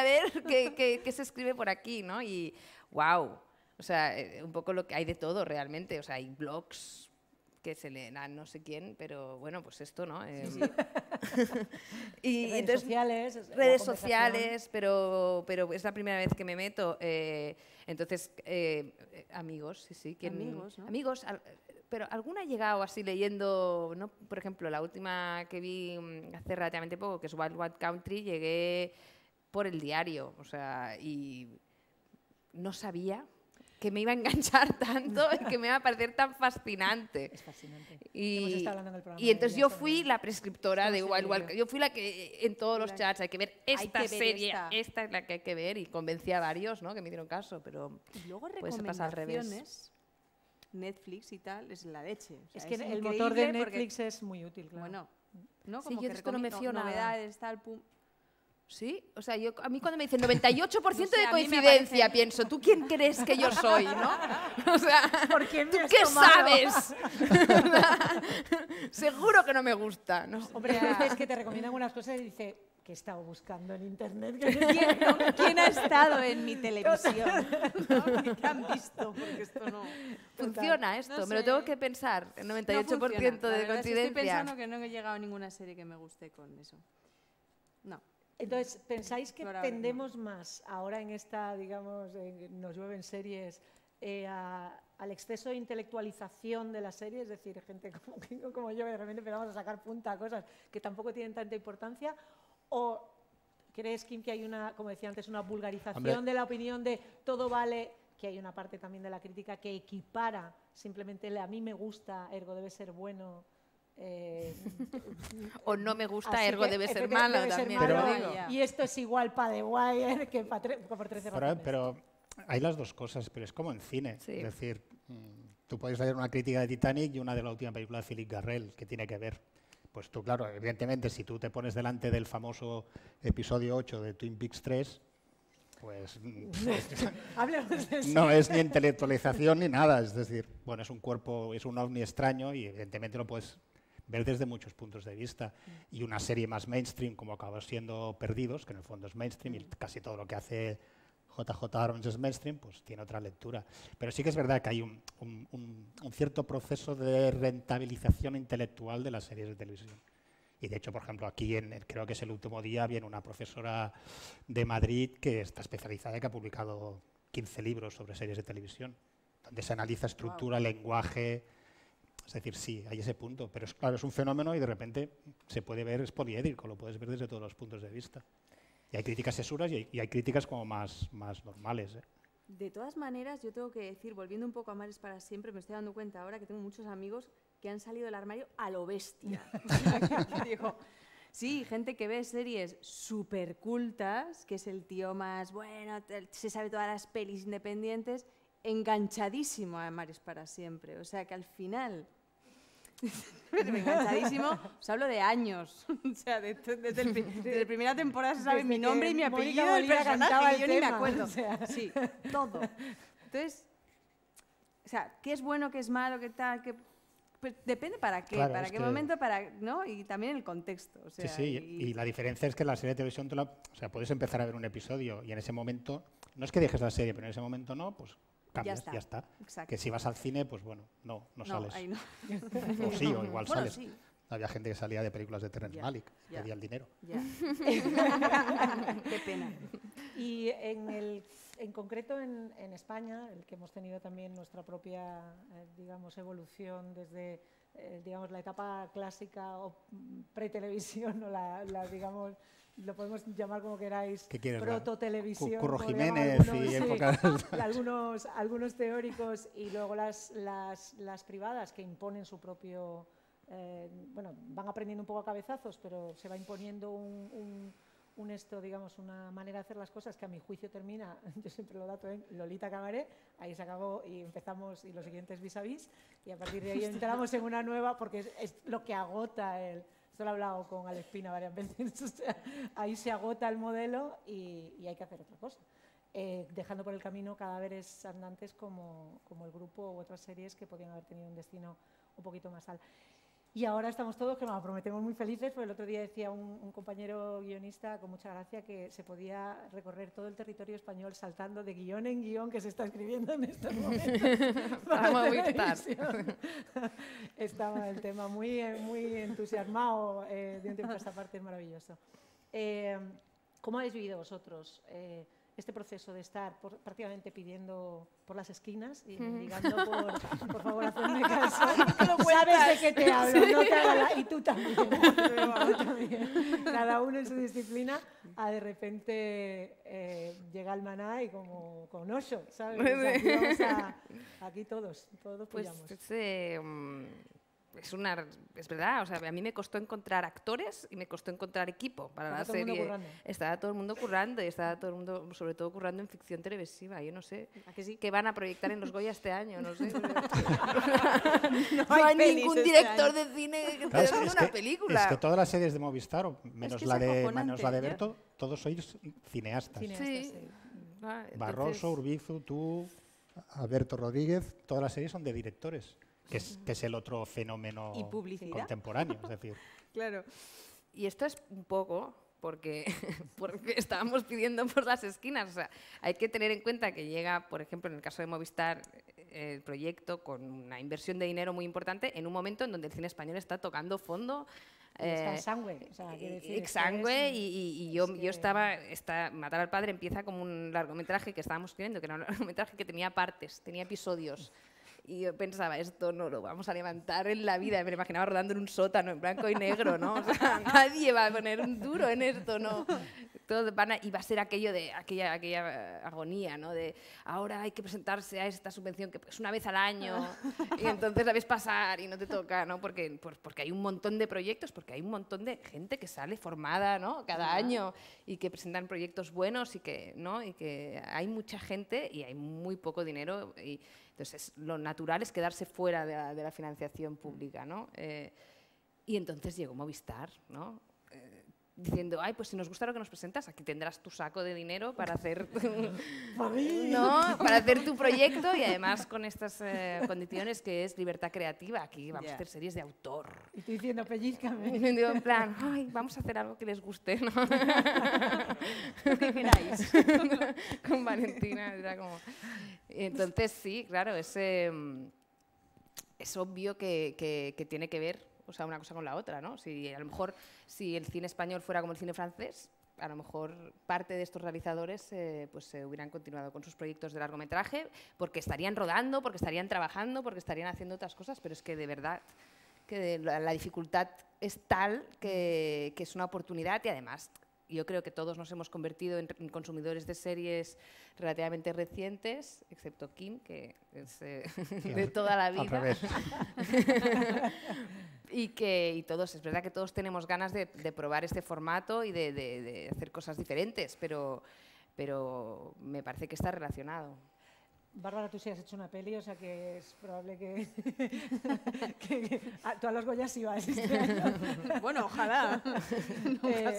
qué se escribe por aquí, ¿no? Y wow, o sea, un poco lo que hay de todo realmente, o sea, hay blogs que se leen a no sé quién, pero bueno, pues esto, ¿no? Y Redes entonces, sociales. la redes conversación. sociales, pero es la primera vez que me meto. Entonces, amigos, sí. Amigos, ¿no? Amigos, pero alguna ha llegado así leyendo, ¿no? Por ejemplo, la última que vi hace relativamente poco, que es Wild Wild Country, llegué por el diario, o sea, y no sabía que me iba a enganchar tanto y que me iba a parecer tan fascinante. Es fascinante. Hemos Y, estado hablando en el programa y de entonces ellas yo fui también. la prescriptora de Esta Wild serie, Wild Country. Yo fui la que en todos los La- chats hay que ver Hay esta que ver serie, esta. esta es la que hay que ver, y convencí a varios, ¿no? Que me dieron caso, pero Y luego Pues se pasa al revés. recomendaciones, Netflix y tal, es la leche. O sea, Es que es el motor de increíble porque- Netflix es muy útil, claro. Bueno, ¿no? Sí, Como yo que de esto no me fío nada. novedades, tal, pum. sí, o sea, a mí cuando me dicen 98% No sé, de a mí me coincidencia, parece- pienso, ¿tú quién crees que yo soy, no? O sea, ¿Por quién ¿tú me has qué tomado? sabes? Seguro que no me gusta, no sé. Hombre, hay veces que te recomiendan unas cosas y dice que he estado buscando en internet. ¿Quién ha estado en mi televisión? ¿No? ¿Qué han visto? Porque esto no... Funciona esto, No me lo sé. tengo que pensar, el No 98% funciona. La de verdad es que coincidencia. Estoy pensando que no he llegado a ninguna serie que me guste con eso. No. Entonces, ¿pensáis que Por ahora no. tendemos más ahora en esta, digamos, nos llueven series, al exceso de intelectualización de la serie? Es decir, gente como yo, que de repente empezamos a sacar punta a cosas que tampoco tienen tanta importancia. ¿O crees, Kim, que hay una, como decía antes, una vulgarización Hombre. de la opinión de todo vale, que hay una parte también de la crítica que equipara simplemente a mí me gusta, ergo debe ser bueno? O no me gusta, Así ergo que, debe ser efectivamente, malo debe ser también, Pero- lo malo, digo. Ya. y esto es igual para The Wire que por 13 razones. Pero hay las dos cosas, pero es como en cine. Sí. Es decir, tú puedes leer una crítica de Titanic y una de la última película de Philip Garrel, que tiene que ver. Pues tú, claro, evidentemente, si tú te pones delante del famoso episodio 8 de Twin Peaks 3, pues Hablemos de eso. no es ni intelectualización ni nada. Es decir, bueno, es un cuerpo, es un ovni extraño y evidentemente lo puedes ver desde muchos puntos de vista. Y una serie más mainstream, como acaba siendo Perdidos, que en el fondo es mainstream y casi todo lo que hace JJ Abrams es mainstream, pues tiene otra lectura. Pero sí que es verdad que hay un cierto proceso de rentabilización intelectual de las series de televisión. Y de hecho, por ejemplo, aquí creo que es el último día, viene una profesora de Madrid que está especializada y que ha publicado 15 libros sobre series de televisión, donde se analiza estructura, lenguaje. Es decir, sí, hay ese punto, pero claro, es un fenómeno y de repente se puede ver, es poliédrico, lo puedes ver desde todos los puntos de vista. Y hay críticas sesuras y hay críticas como más normales. De todas maneras, yo tengo que decir, volviendo un poco a Mares para siempre, me estoy dando cuenta ahora que tengo muchos amigos que han salido del armario a lo bestia. O sea, que digo, sí, gente que ve series súper cultas, que es el tío más bueno, se sabe todas las pelis independientes, enganchadísimo a Mares para siempre. O sea, que al final... enganchadísimo, os hablo de años. O sea, desde la primera temporada se sabe Desde mi nombre que y mi Mónica apellido del Molina cantaba personaje, el que yo ni me tema, acuerdo. o sea. Sí, todo. Entonces, o sea, ¿qué es bueno, qué es malo, qué tal? Pues depende para qué, Claro, para es qué que- momento, ¿no? Y también el contexto. O sea, Sí, y la diferencia es que la serie de televisión, o sea, puedes empezar a ver un episodio y en ese momento, no es que dejes la serie, pero en ese momento no, pues cambias, ya está. Exacto. Que si vas al cine, pues bueno, no sales. ahí no. O sí, o igual Bueno, sales. sí. Había gente que salía de películas de Terrence Ya, Malick, ya. pedía el dinero. Ya. Qué pena. Y en concreto en España, el que hemos tenido también nuestra propia, digamos, evolución desde, digamos, la etapa clásica o pretelevisión o digamos, lo podemos llamar como queráis, ¿Qué quieres, prototelevisión. Curro como le llaman Jiménez algunos, y sí, épocas. algunos teóricos, y luego las privadas que imponen su propio bueno, van aprendiendo un poco a cabezazos, pero se va imponiendo digamos, una manera de hacer las cosas que a mi juicio termina, yo siempre lo dato en Lolita Cabaret, ahí se acabó y empezamos, y lo siguiente es Vis a Vis, y a partir de ahí entramos en una nueva, porque es lo que agota esto lo he hablado con Alex Pina varias veces, o sea, ahí se agota el modelo y hay que hacer otra cosa. Dejando por el camino Cadáveres Andantes como el grupo u otras series que podían haber tenido un destino un poquito más alto. Y ahora estamos todos, que nos prometemos muy felices, porque el otro día decía un compañero guionista con mucha gracia que se podía recorrer todo el territorio español saltando de guión en guión que se está escribiendo en estos momentos. Estaba el tema muy entusiasmado de un tiempo a esta parte, es maravilloso. ¿Cómo habéis vivido vosotros este proceso de estar prácticamente pidiendo por las esquinas y mendigando por favor, hacedme caso? Sabes de qué te hablo, no te hagas y tú también. Cada uno en su disciplina, de repente llega el maná y como con Osho, ¿sabes? O sea, aquí todos pillamos. Es verdad, o sea, a mí me costó encontrar actores y me costó encontrar equipo para la serie. Estaba todo el mundo currando y estaba todo el mundo, sobre todo, currando en ficción televisiva. Yo no sé qué van a proyectar en los Goya este año, no sé. No hay ningún director de cine que esté haciendo una película. Es que todas las series de Movistar, menos la de Berto, todos sois cineastas. Sí. Barroso, Urbizu, tú, Alberto Rodríguez, todas las series son de directores. Que es el otro fenómeno contemporáneo, es decir. Claro. Y esto es un poco porque estábamos pidiendo por las esquinas. O sea, hay que tener en cuenta que llega, por ejemplo, en el caso de Movistar, el proyecto con una inversión de dinero muy importante en un momento en donde el cine español está tocando fondo. Está exangüe. O sea, exangüe y yo estaba... Matar al padre empieza como un largometraje que estábamos escribiendo, que era un largometraje que tenía partes, tenía episodios. Y yo pensaba, esto no lo vamos a levantar en la vida. Me lo imaginaba rodando en un sótano, en blanco y negro, ¿no? O sea, nadie va a poner un duro en esto, ¿no? Y va a ser aquello de aquella agonía, ¿no? De ahora hay que presentarse a esta subvención que es una vez al año y entonces la ves pasar y no te toca, ¿no? Porque hay un montón de proyectos, porque hay un montón de gente que sale formada, ¿no? Cada año y que presentan proyectos buenos y que hay mucha gente y hay muy poco dinero y entonces lo natural es quedarse fuera de la financiación pública, ¿no? Y entonces llegó Movistar, ¿no? Diciendo, ay, pues si nos gusta lo que nos presentas, aquí tendrás tu saco de dinero para hacer, para hacer tu proyecto y además con estas condiciones que es libertad creativa. Aquí vamos a hacer series de autor. Y tú diciendo, pellízcame. Y digo, en plan, ay, vamos a hacer algo que les guste, ¿no? Lo que queráis. Con Valentina, era como... Entonces, sí, claro, es obvio que tiene que ver, o sea, una cosa con la otra, ¿no? Si a lo mejor si el cine español fuera como el cine francés, a lo mejor parte de estos realizadores pues se hubieran continuado con sus proyectos de largometraje porque estarían rodando, porque estarían trabajando, porque estarían haciendo otras cosas, pero es que de verdad que la dificultad es tal que es una oportunidad y además yo creo que todos nos hemos convertido en consumidores de series relativamente recientes, excepto Kim, que es de toda la vida. Al revés. Y todos, es verdad que todos tenemos ganas de probar este formato y de hacer cosas diferentes, pero me parece que está relacionado. Bárbara, tú sí has hecho una peli, o sea que es probable que tú a los Goya sí vas este año. Bueno, ojalá.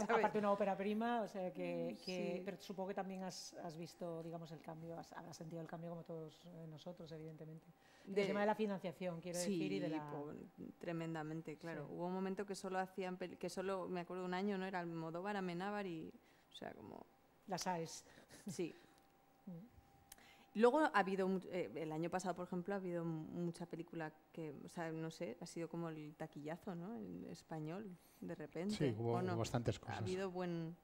Aparte una ópera prima, o sea que pero supongo que también has visto, digamos, el cambio, has sentido el cambio como todos nosotros, evidentemente. El tema de la financiación, quiero decir, y de la... tremendamente, claro. Sí. Hubo un momento que solo hacían, que solo, me acuerdo un año, ¿no? Era Almodóvar, Amenábar y, o sea, como... Las AES. Sí. Luego ha habido, el año pasado, por ejemplo, ha habido mucha película que, o sea, no sé, ha sido como el taquillazo, ¿no? El español, de repente. Sí, hubo bastantes cosas. Ha habido buen...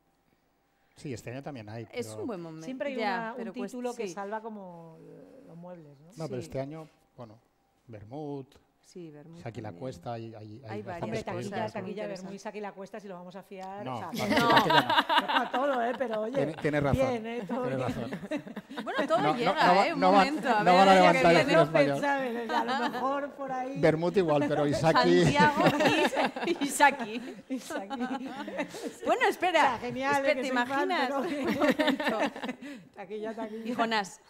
Sí, este año también hay. Es un buen momento. Siempre hay un título que salva como los muebles, ¿no? No, pero este año, bueno, Bermud, Sí, Bermud Saki la también. Cuesta, hay Hay bastantes varias Hombre, cosas películas, taquilla, ¿no? taquilla, interesante. Bermud y Saki la Cuesta, si lo vamos a fiar. No, o sea, taquilla no. no a todo, pero oye, Tienes razón. bien, todo Tienes bien. razón. Bueno, todo No, llega, no un van- momento. A no ver, van a que levantar el viene. cine español. ¿Sabes? A lo mejor por ahí. Bermud igual, pero Isaki... Santiago y Saki. y Saki. Bueno, O espera. sea, genial, espera, que ¿te soy fan, imaginas? pero- Un momento. Taquilla, taquilla. Y Jonás.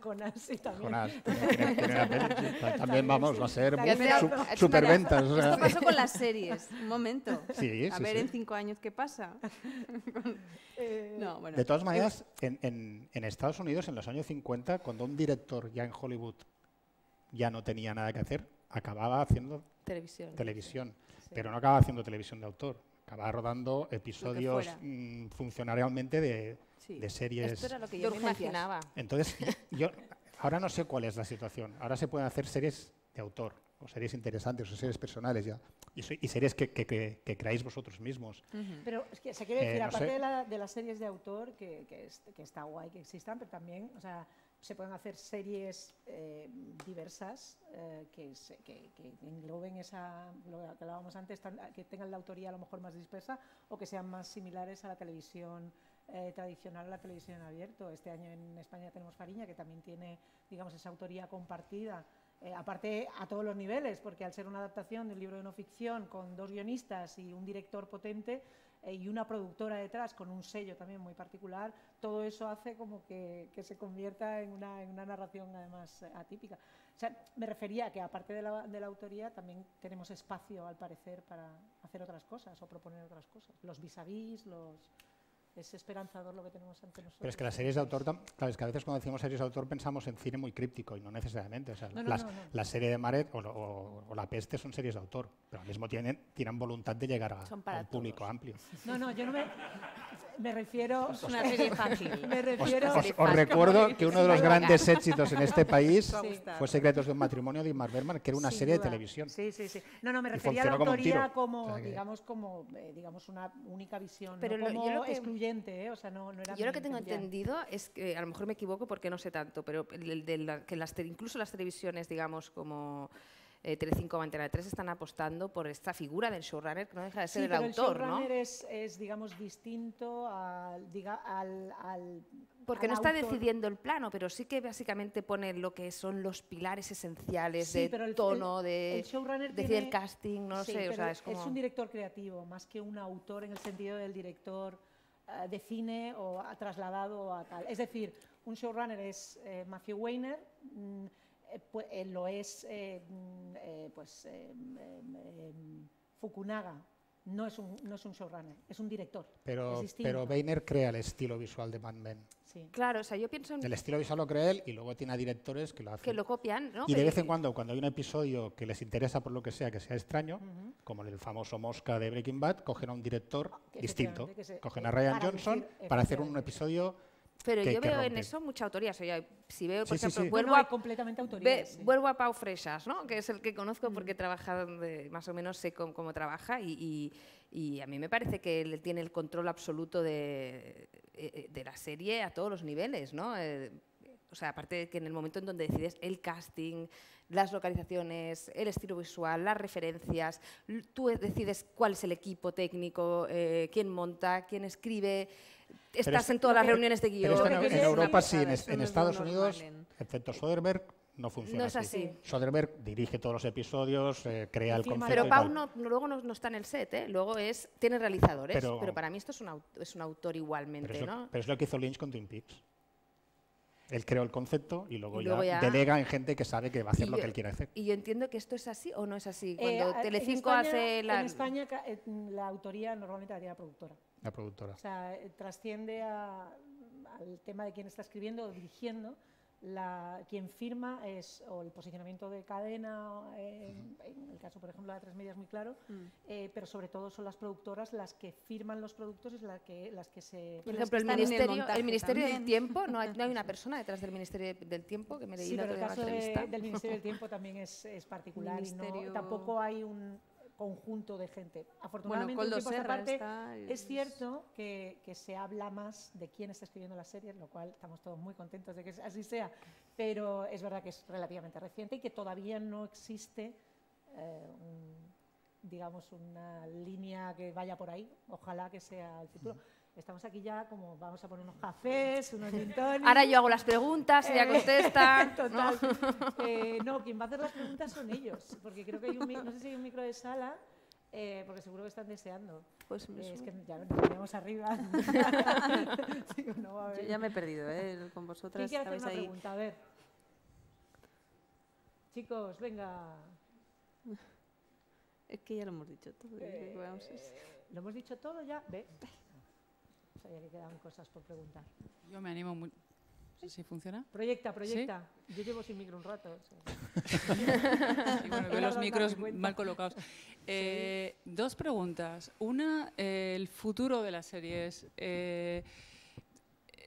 Jonás, sí, también. Jonás, tiene la peli, sí. También vamos, va a ser También Espera, su- superventas. o sea. Esto pasó con las series. Un momento. Sí, A sí, ver sí. en 5 años qué pasa. No, bueno. De todas maneras, en Estados Unidos, en los años 50, cuando un director ya en Hollywood ya no tenía nada que hacer, acababa haciendo Televisión. televisión, pero no acababa haciendo televisión de autor, acababa rodando episodios fuera. funcionarialmente Sí. de series. Esto era lo que De yo me urgencias. imaginaba. Entonces, yo ahora no sé cuál es la situación. Ahora se pueden hacer series de autor, o series interesantes, o series personales ya, y series que creáis vosotros mismos. Pero es que se quiere decir, no aparte sé. de las series de autor, que está guay que existan, pero también, o sea, se pueden hacer series diversas que engloben lo que hablábamos antes, que tengan la autoría a lo mejor más dispersa o que sean más similares a la televisión tradicional, a la televisión en abierto. Este año en España tenemos Fariña, que también tiene, digamos, esa autoría compartida. Aparte a todos los niveles, porque al ser una adaptación de un libro de no ficción con 2 guionistas y un director potente y una productora detrás con un sello también muy particular, todo eso hace como que se convierta en una narración además atípica. O sea, me refería a que aparte de la autoría también tenemos espacio, al parecer, para hacer otras cosas o proponer otras cosas. Los vis-a-vis, es esperanzador lo que tenemos ante nosotros. Pero es que las series de autor, claro, es que a veces cuando decimos series de autor pensamos en cine muy críptico y no necesariamente. O sea, No. la serie de Maret o La Peste son series de autor, pero al mismo tienen voluntad de llegar a Son para un público todos. amplio. No, yo no me refiero... Es una serie fácil. Me refiero... Os recuerdo que uno de los grandes éxitos en este país Sí. fue Secretos de un matrimonio de Ingmar Bergman, que era una Sin serie duda. de televisión. Sí. No, me Y refería a la funcionó como un autoría tiro. como, O sea que- digamos, una única visión, Pero no como yo lo que- excluyente, o sea, no era Yo lo que mi tengo intención. entendido es que, a lo mejor me equivoco porque no sé tanto, pero que incluso las televisiones, digamos, como Telecinco o Antena 3 están apostando por esta figura del showrunner, que no deja de ser Sí, el pero autor, el ¿no? showrunner es, digamos, distinto al Porque al no está autor. decidiendo el plano, pero sí que básicamente pone lo que son los pilares esenciales Sí, pero de el- tono, el de showrunner decir tiene- el casting, no Sí, sé, o pero sea, es como... un director creativo, más que un autor en el sentido del director de cine o trasladado a tal. Es decir, un showrunner es Matthew Weiner, lo es Fukunaga. No es un showrunner, es un director. es Pero distinto. Weiner crea el estilo visual de Mad Men. Sí. Claro, o sea, yo pienso en El estilo visual lo crea él y luego tiene a directores que lo hacen. que lo copian, ¿no? Y de vez en cuando hay un episodio que les interesa por lo que sea extraño, como el famoso Mosca de Breaking Bad, cogen a un director distinto. Efectivamente, Cogen a Ryan para Johnson decir, para hacer un efectivamente. episodio Pero que yo veo en rompe. eso mucha autoría. O sea, si veo, por Sí, sí, ejemplo, sí. vuelvo, hay a, completamente autoría. sí. vuelvo a Pau Freixas, ¿no? Que es el que conozco porque trabaja más o menos sé cómo trabaja y a mí me parece que él tiene el control absoluto de la serie a todos los niveles, ¿no? O sea, aparte de que en el momento en donde decides el casting, las localizaciones, el estilo visual, las referencias, tú decides cuál es el equipo técnico, quién monta, quién escribe, estás en todas las reuniones de guión. Pero esto Lo que en quiere- Europa una sí, en, pasada, eso en no es Estados lo Unidos, normal excepto Soderbergh, no funciona No es así. Soderbergh dirige todos los episodios, crea el firma concepto. Pero y Pau tal. luego no está en el set, ¿eh? Luego tiene realizadores, Pero- pero para mí esto es un autor igualmente, Pero es, lo, ¿no? pero es lo que hizo Lynch con Twin Peaks. Él creó el concepto y luego, Y luego ya ya- delega en gente que sabe que va a hacer Y lo yo- que él quiere hacer. Y yo entiendo que esto es así o no es así. Cuando En Telecinco España- hace la... En España la autoría normalmente la tiene la productora. La productora. O sea, trasciende al tema de quién está escribiendo o dirigiendo. Quien firma es o el posicionamiento de cadena, en el caso, por ejemplo, de A3 Media es muy claro, pero sobre todo son las productoras las que firman los productos, es las que se... Por las ejemplo, que están en el montaje el Ministerio del también. Tiempo, no hay una persona detrás del Ministerio del Tiempo que me leí Sí, la pero el otra caso entrevista. del Ministerio del Tiempo también es particular y Ministerio- tampoco hay un conjunto de gente. Afortunadamente, Coldo un tiempo a esta Serra parte, está, es cierto que se habla más de quién está escribiendo las series, lo cual estamos todos muy contentos de que así sea, pero es verdad que es relativamente reciente y que todavía no existe digamos, una línea que vaya por ahí. Ojalá que sea el futuro. Estamos aquí ya como vamos a poner unos cafés, unos gin tonics. Ahora yo hago las preguntas, ella contesta. Total. No, quien va a hacer las preguntas son ellos, porque creo que hay no sé si hay un micro de sala, porque seguro que están deseando. Pues Es que ya nos ponemos arriba. Digo, no va a haber. Yo ya me he perdido, con vosotras. ¿Quién quiere hacer estabais una ahí. pregunta? A ver. Chicos, venga. Es que ya lo hemos dicho todo. ¿Lo hemos dicho todo ya? Ve. Sabía que quedaban cosas por preguntar. Yo me animo mucho. No sé si funciona. Proyecta. Yo llevo sin micro un rato. Y bueno, veo los micros mal colocados. Dos preguntas. Una, el futuro de las series.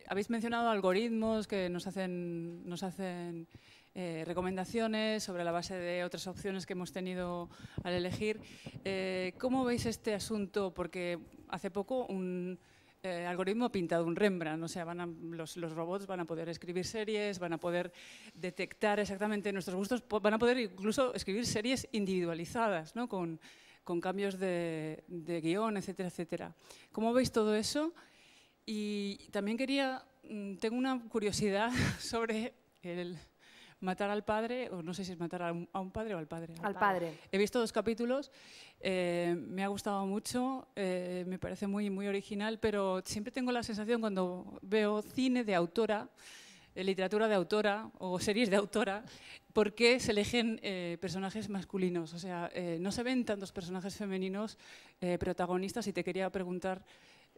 Habéis mencionado algoritmos que nos hacen recomendaciones sobre la base de otras opciones que hemos tenido al elegir. ¿Cómo veis este asunto? Porque hace poco un algoritmo ha pintado un Rembrandt, o sea, los robots van a poder escribir series, van a poder detectar exactamente nuestros gustos, van a poder incluso escribir series individualizadas, ¿no? con cambios de guión, etcétera, etcétera. ¿Cómo veis todo eso? Y también tengo una curiosidad sobre el matar al padre, o no sé si es matar a un padre o al padre. Al padre. He visto 2 capítulos, me ha gustado mucho, me parece muy, muy original, pero siempre tengo la sensación cuando veo cine de autora, literatura de autora o series de autora, ¿por qué se eligen personajes masculinos? O sea, no se ven tantos personajes femeninos protagonistas y te quería preguntar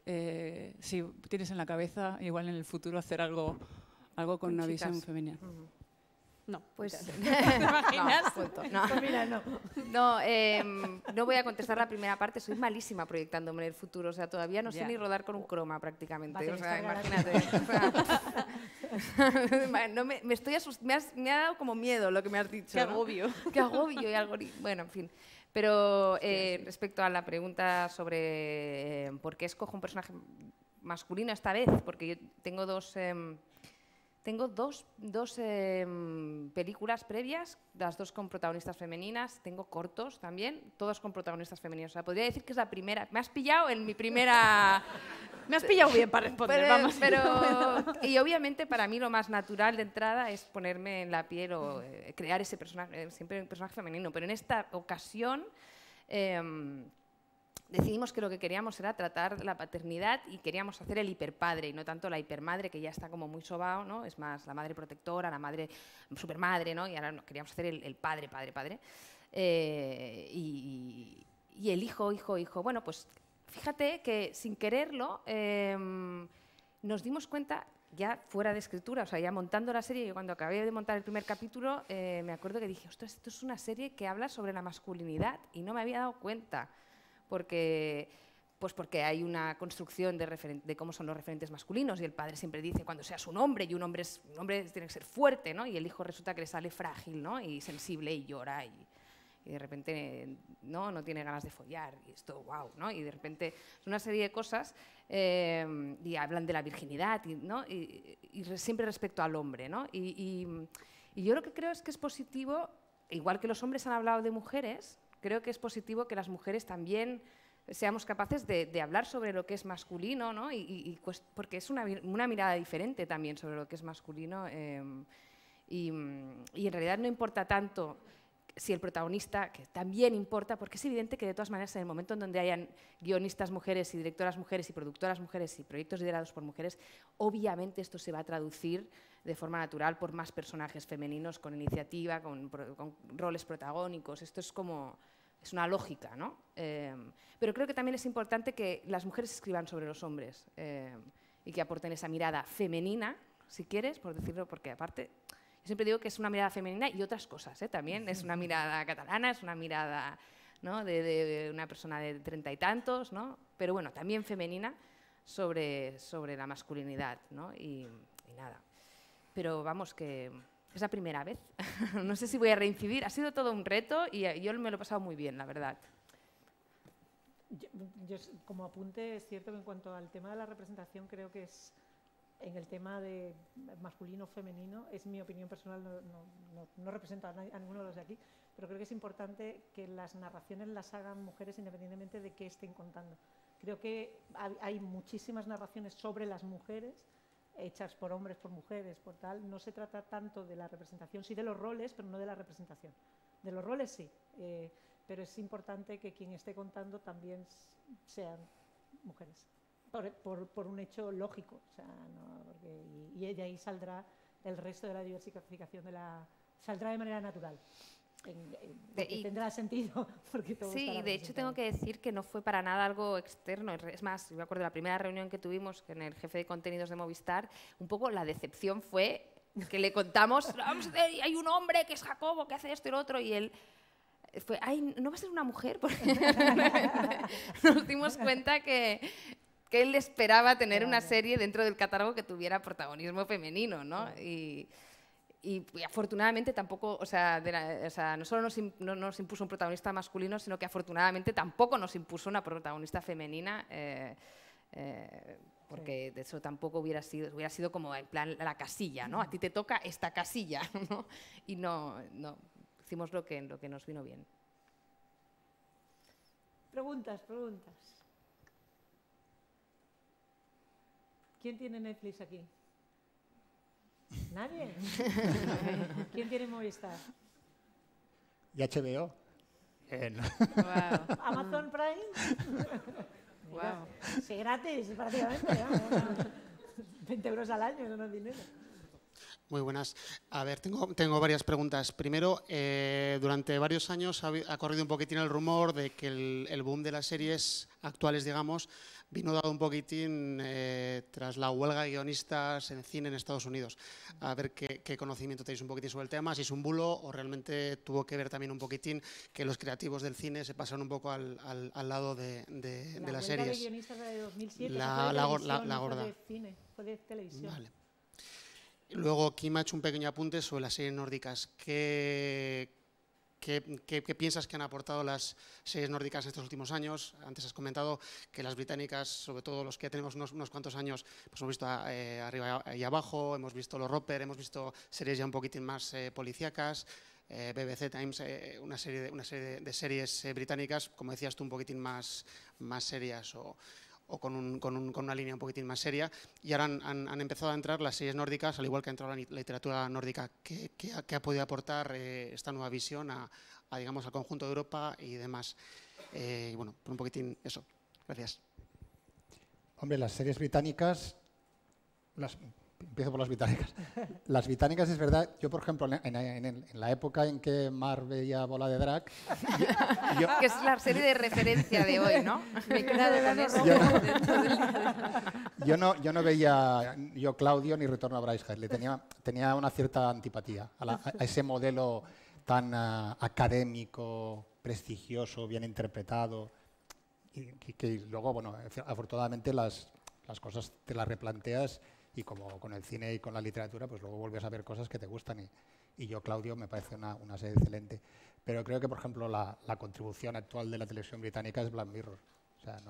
si tienes en la cabeza, igual en el futuro, hacer algo con una chicas. visión femenina. No, Pues, ¿te imaginas? No, punto, no. Pues mira, no. No voy a contestar la primera parte, soy malísima proyectándome en el futuro, o sea, todavía no sé Ya. ni rodar con un croma prácticamente, Va a o sea, tener que imagínate. No, me ha dado como miedo lo que me has dicho. Qué ¿no? agobio. Qué agobio y algoritmo. Bueno, en fin. Pero respecto a la pregunta sobre por qué escojo un personaje masculino esta vez, porque yo tengo dos películas previas, las 2 con protagonistas femeninas, tengo cortos también, todos con protagonistas femeninos. O sea, podría decir que es la primera. Me has pillado en mi primera... Me has pillado bien para responder, vamos. Y obviamente para mí lo más natural de entrada es ponerme en la piel o crear ese personaje, siempre un personaje femenino. Pero en esta ocasión decidimos que lo que queríamos era tratar la paternidad y queríamos hacer el hiperpadre y no tanto la hipermadre, que ya está como muy sobao, ¿no? Es más la madre protectora, la madre supermadre, ¿no? Y ahora no, queríamos hacer el padre. Y el hijo. Bueno, pues fíjate que sin quererlo nos dimos cuenta, ya fuera de escritura, o sea, ya montando la serie, yo cuando acabé de montar el primer capítulo, me acuerdo que dije, ostras, esto es una serie que habla sobre la masculinidad y no me había dado cuenta. Porque hay una construcción de cómo son los referentes masculinos y el padre siempre dice cuando seas un hombre y un hombre tiene que ser fuerte, ¿no? Y el hijo resulta que le sale frágil, ¿no? Y sensible y llora y de repente no tiene ganas de follar y esto, wow, ¿no? Y de repente es una serie de cosas y hablan de la virginidad, ¿no? Y siempre respecto al hombre, ¿no? Y yo lo que creo es que es positivo, igual que los hombres han hablado de mujeres, creo que es positivo que las mujeres también seamos capaces de hablar sobre lo que es masculino, ¿no? Pues, porque es una mirada diferente también sobre lo que es masculino y en realidad no importa tanto si el protagonista, que también importa, porque es evidente que de todas maneras en el momento en donde hayan guionistas mujeres y directoras mujeres y productoras mujeres y proyectos liderados por mujeres, obviamente esto se va a traducir de forma natural por más personajes femeninos con iniciativa, con roles protagónicos. Esto es una lógica, ¿no? Pero creo que también es importante que las mujeres escriban sobre los hombres y que aporten esa mirada femenina, si quieres, por decirlo, porque aparte, yo siempre digo que es una mirada femenina y otras cosas, también es una mirada catalana, es una mirada, ¿no? de una persona de 30 y tantos, ¿no? Pero bueno, también femenina sobre la masculinidad, ¿no? Y nada. Pero vamos, que es la primera vez. No sé si voy a reincidir. Ha sido todo un reto y yo me lo he pasado muy bien, la verdad. Yo como apunte, es cierto que en cuanto al tema de la representación creo que es en el tema de masculino-femenino, es mi opinión personal, no represento a ninguno de los de aquí, pero creo que es importante que las narraciones las hagan mujeres independientemente de qué estén contando. Creo que hay muchísimas narraciones sobre las mujeres, hechas por hombres, por mujeres, por tal. No se trata tanto de la representación, sí de los roles, pero no de la representación. De los roles sí, pero es importante que quien esté contando también sean mujeres. Por un hecho lógico, o sea, y de ahí saldrá el resto de la diversificación saldrá de manera natural. Y tendrá sentido, porque todo sí, y de hecho tengo que decir que no fue para nada algo externo. Es más, yo me acuerdo de la primera reunión que tuvimos con el jefe de contenidos de Movistar, un poco la decepción fue que le contamos, hay un hombre que es Jacobo, que hace esto y lo otro, y él fue, ay, ¿no va a ser una mujer? Porque nos dimos cuenta que él esperaba tener una serie dentro del catálogo que tuviera protagonismo femenino, ¿no? Y afortunadamente tampoco, o sea, no solo no nos impuso un protagonista masculino, sino que afortunadamente tampoco nos impuso una protagonista femenina, porque de eso tampoco hubiera sido como en plan la casilla, ¿no? A ti te toca esta casilla, ¿no? Y no hicimos lo que nos vino bien. Preguntas. ¿Quién tiene Netflix aquí? ¿Nadie? ¿Quién tiene Movistar? ¿Y HBO? Wow. ¿Amazon Prime? Wow. Sí, gratis, prácticamente. ¿No? 20 euros al año, eso no es dinero. Muy buenas. A ver, tengo varias preguntas. Primero, durante varios años ha corrido un poquitín el rumor de que el boom de las series actuales, digamos, vino dado un poquitín tras la huelga de guionistas en cine en Estados Unidos. A ver qué conocimiento tenéis un poquitín sobre el tema, si es un bulo o realmente tuvo que ver también un poquitín que los creativos del cine se pasaron un poco al lado de las series. La huelga de guionistas de 2007 la gorda. fue de cine, fue de televisión. Vale. Luego, Kim ha hecho un pequeño apunte sobre las series nórdicas. ¿Qué piensas que han aportado las series nórdicas en estos últimos años? Antes has comentado que las británicas, sobre todo los que tenemos unos cuantos años, pues hemos visto Arriba y Abajo, hemos visto Los Roper, hemos visto series ya un poquitín más policíacas, BBC Times, una serie de series británicas, como decías tú, un poquitín más serias o con una línea un poquitín más seria, y ahora han empezado a entrar las series nórdicas, al igual que ha entrado la literatura nórdica. ¿Qué ha podido aportar esta nueva visión digamos, al conjunto de Europa y demás? Y bueno, por un poquitín eso. Gracias. Hombre, las series británicas, empiezo por las británicas. Las británicas, es verdad, yo por ejemplo, en la época en que Mar veía Bola de Drag... que es la serie de referencia de hoy, ¿no? Me he quedado con eso. Yo no veía Claudio ni Retorno a Brideshead, tenía una cierta antipatía a ese modelo tan académico, prestigioso, bien interpretado, y que luego, bueno, afortunadamente las cosas te las replanteas. Y como con el cine y con la literatura, pues luego vuelves a ver cosas que te gustan. Y yo, Claudio, me parece una serie excelente. Pero creo que, por ejemplo, la contribución actual de la televisión británica es Black Mirror. O sea,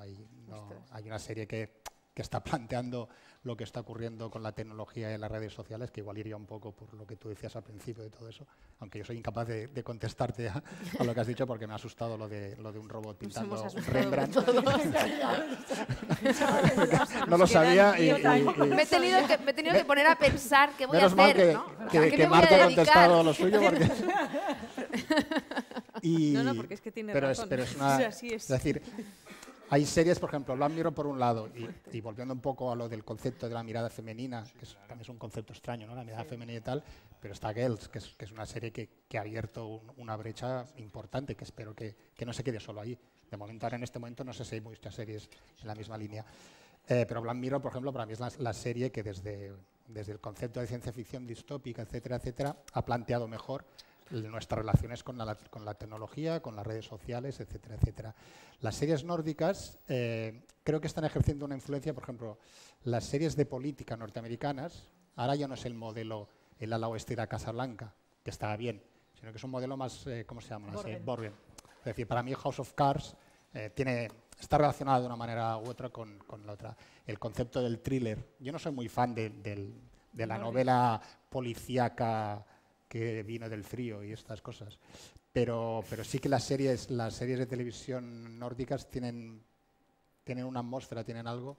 hay una serie que está planteando lo que está ocurriendo con la tecnología y las redes sociales, que igual iría un poco por lo que tú decías al principio de todo eso, aunque yo soy incapaz de contestarte a lo que has dicho porque me ha asustado lo de un robot pintando un Rembrandt. No lo sabía y me he tenido que poner a pensar qué voy a hacer, menos ¿no? que Marta ha contestado lo suyo porque... No, porque es que tiene razón. Pero es una... O sea, sí es decir, hay series, por ejemplo, Black Mirror por un lado, y volviendo un poco a lo del concepto de la mirada femenina, que también es un concepto extraño, ¿no? La mirada femenina y tal, pero está Girls, que es una serie que ha abierto una brecha importante, que espero que no se quede solo ahí. De momento, ahora en este momento, no sé si hay muchas series en la misma línea. Pero Black Mirror, por ejemplo, para mí es la serie que desde el concepto de ciencia ficción distópica, etcétera, ha planteado mejor nuestras relaciones con la tecnología, con las redes sociales, etcétera. Las series nórdicas creo que están ejerciendo una influencia, por ejemplo, las series de política norteamericanas, ahora ya no es el modelo, el ala oeste de Casablanca, que estaba bien, sino que es un modelo más, ¿cómo se llama? Borgen. Es decir, para mí House of Cards tiene está relacionada de una manera u otra con la otra. El concepto del thriller. Yo no soy muy fan de la novela policíaca que vino del frío y estas cosas, pero sí que las series de televisión nórdicas tienen una atmósfera, tienen algo,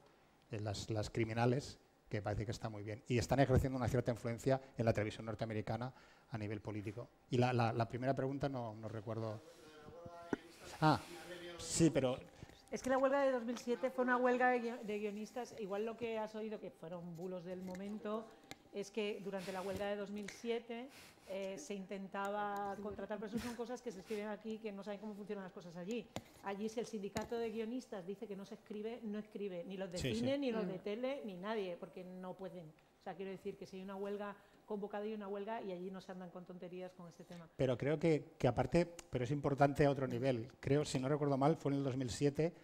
las criminales, que parece que está muy bien. Y están ejerciendo una cierta influencia en la televisión norteamericana a nivel político. Y la primera pregunta no recuerdo. Ah, sí, pero... Es que la huelga de 2007 fue una huelga de guionistas, igual lo que has oído, que fueron bulos del momento, es que durante la huelga de 2007 se intentaba contratar, pero eso son cosas que se escriben aquí, que no saben cómo funcionan las cosas allí. Allí si el sindicato de guionistas dice que no se escribe, no escribe, ni los de cine, ni los de tele, ni nadie, porque no pueden. O sea, quiero decir que si hay una huelga convocada y una huelga y allí no se andan con tonterías con este tema. Pero creo que aparte, pero es importante a otro nivel. Creo, si no recuerdo mal, fue en el 2007,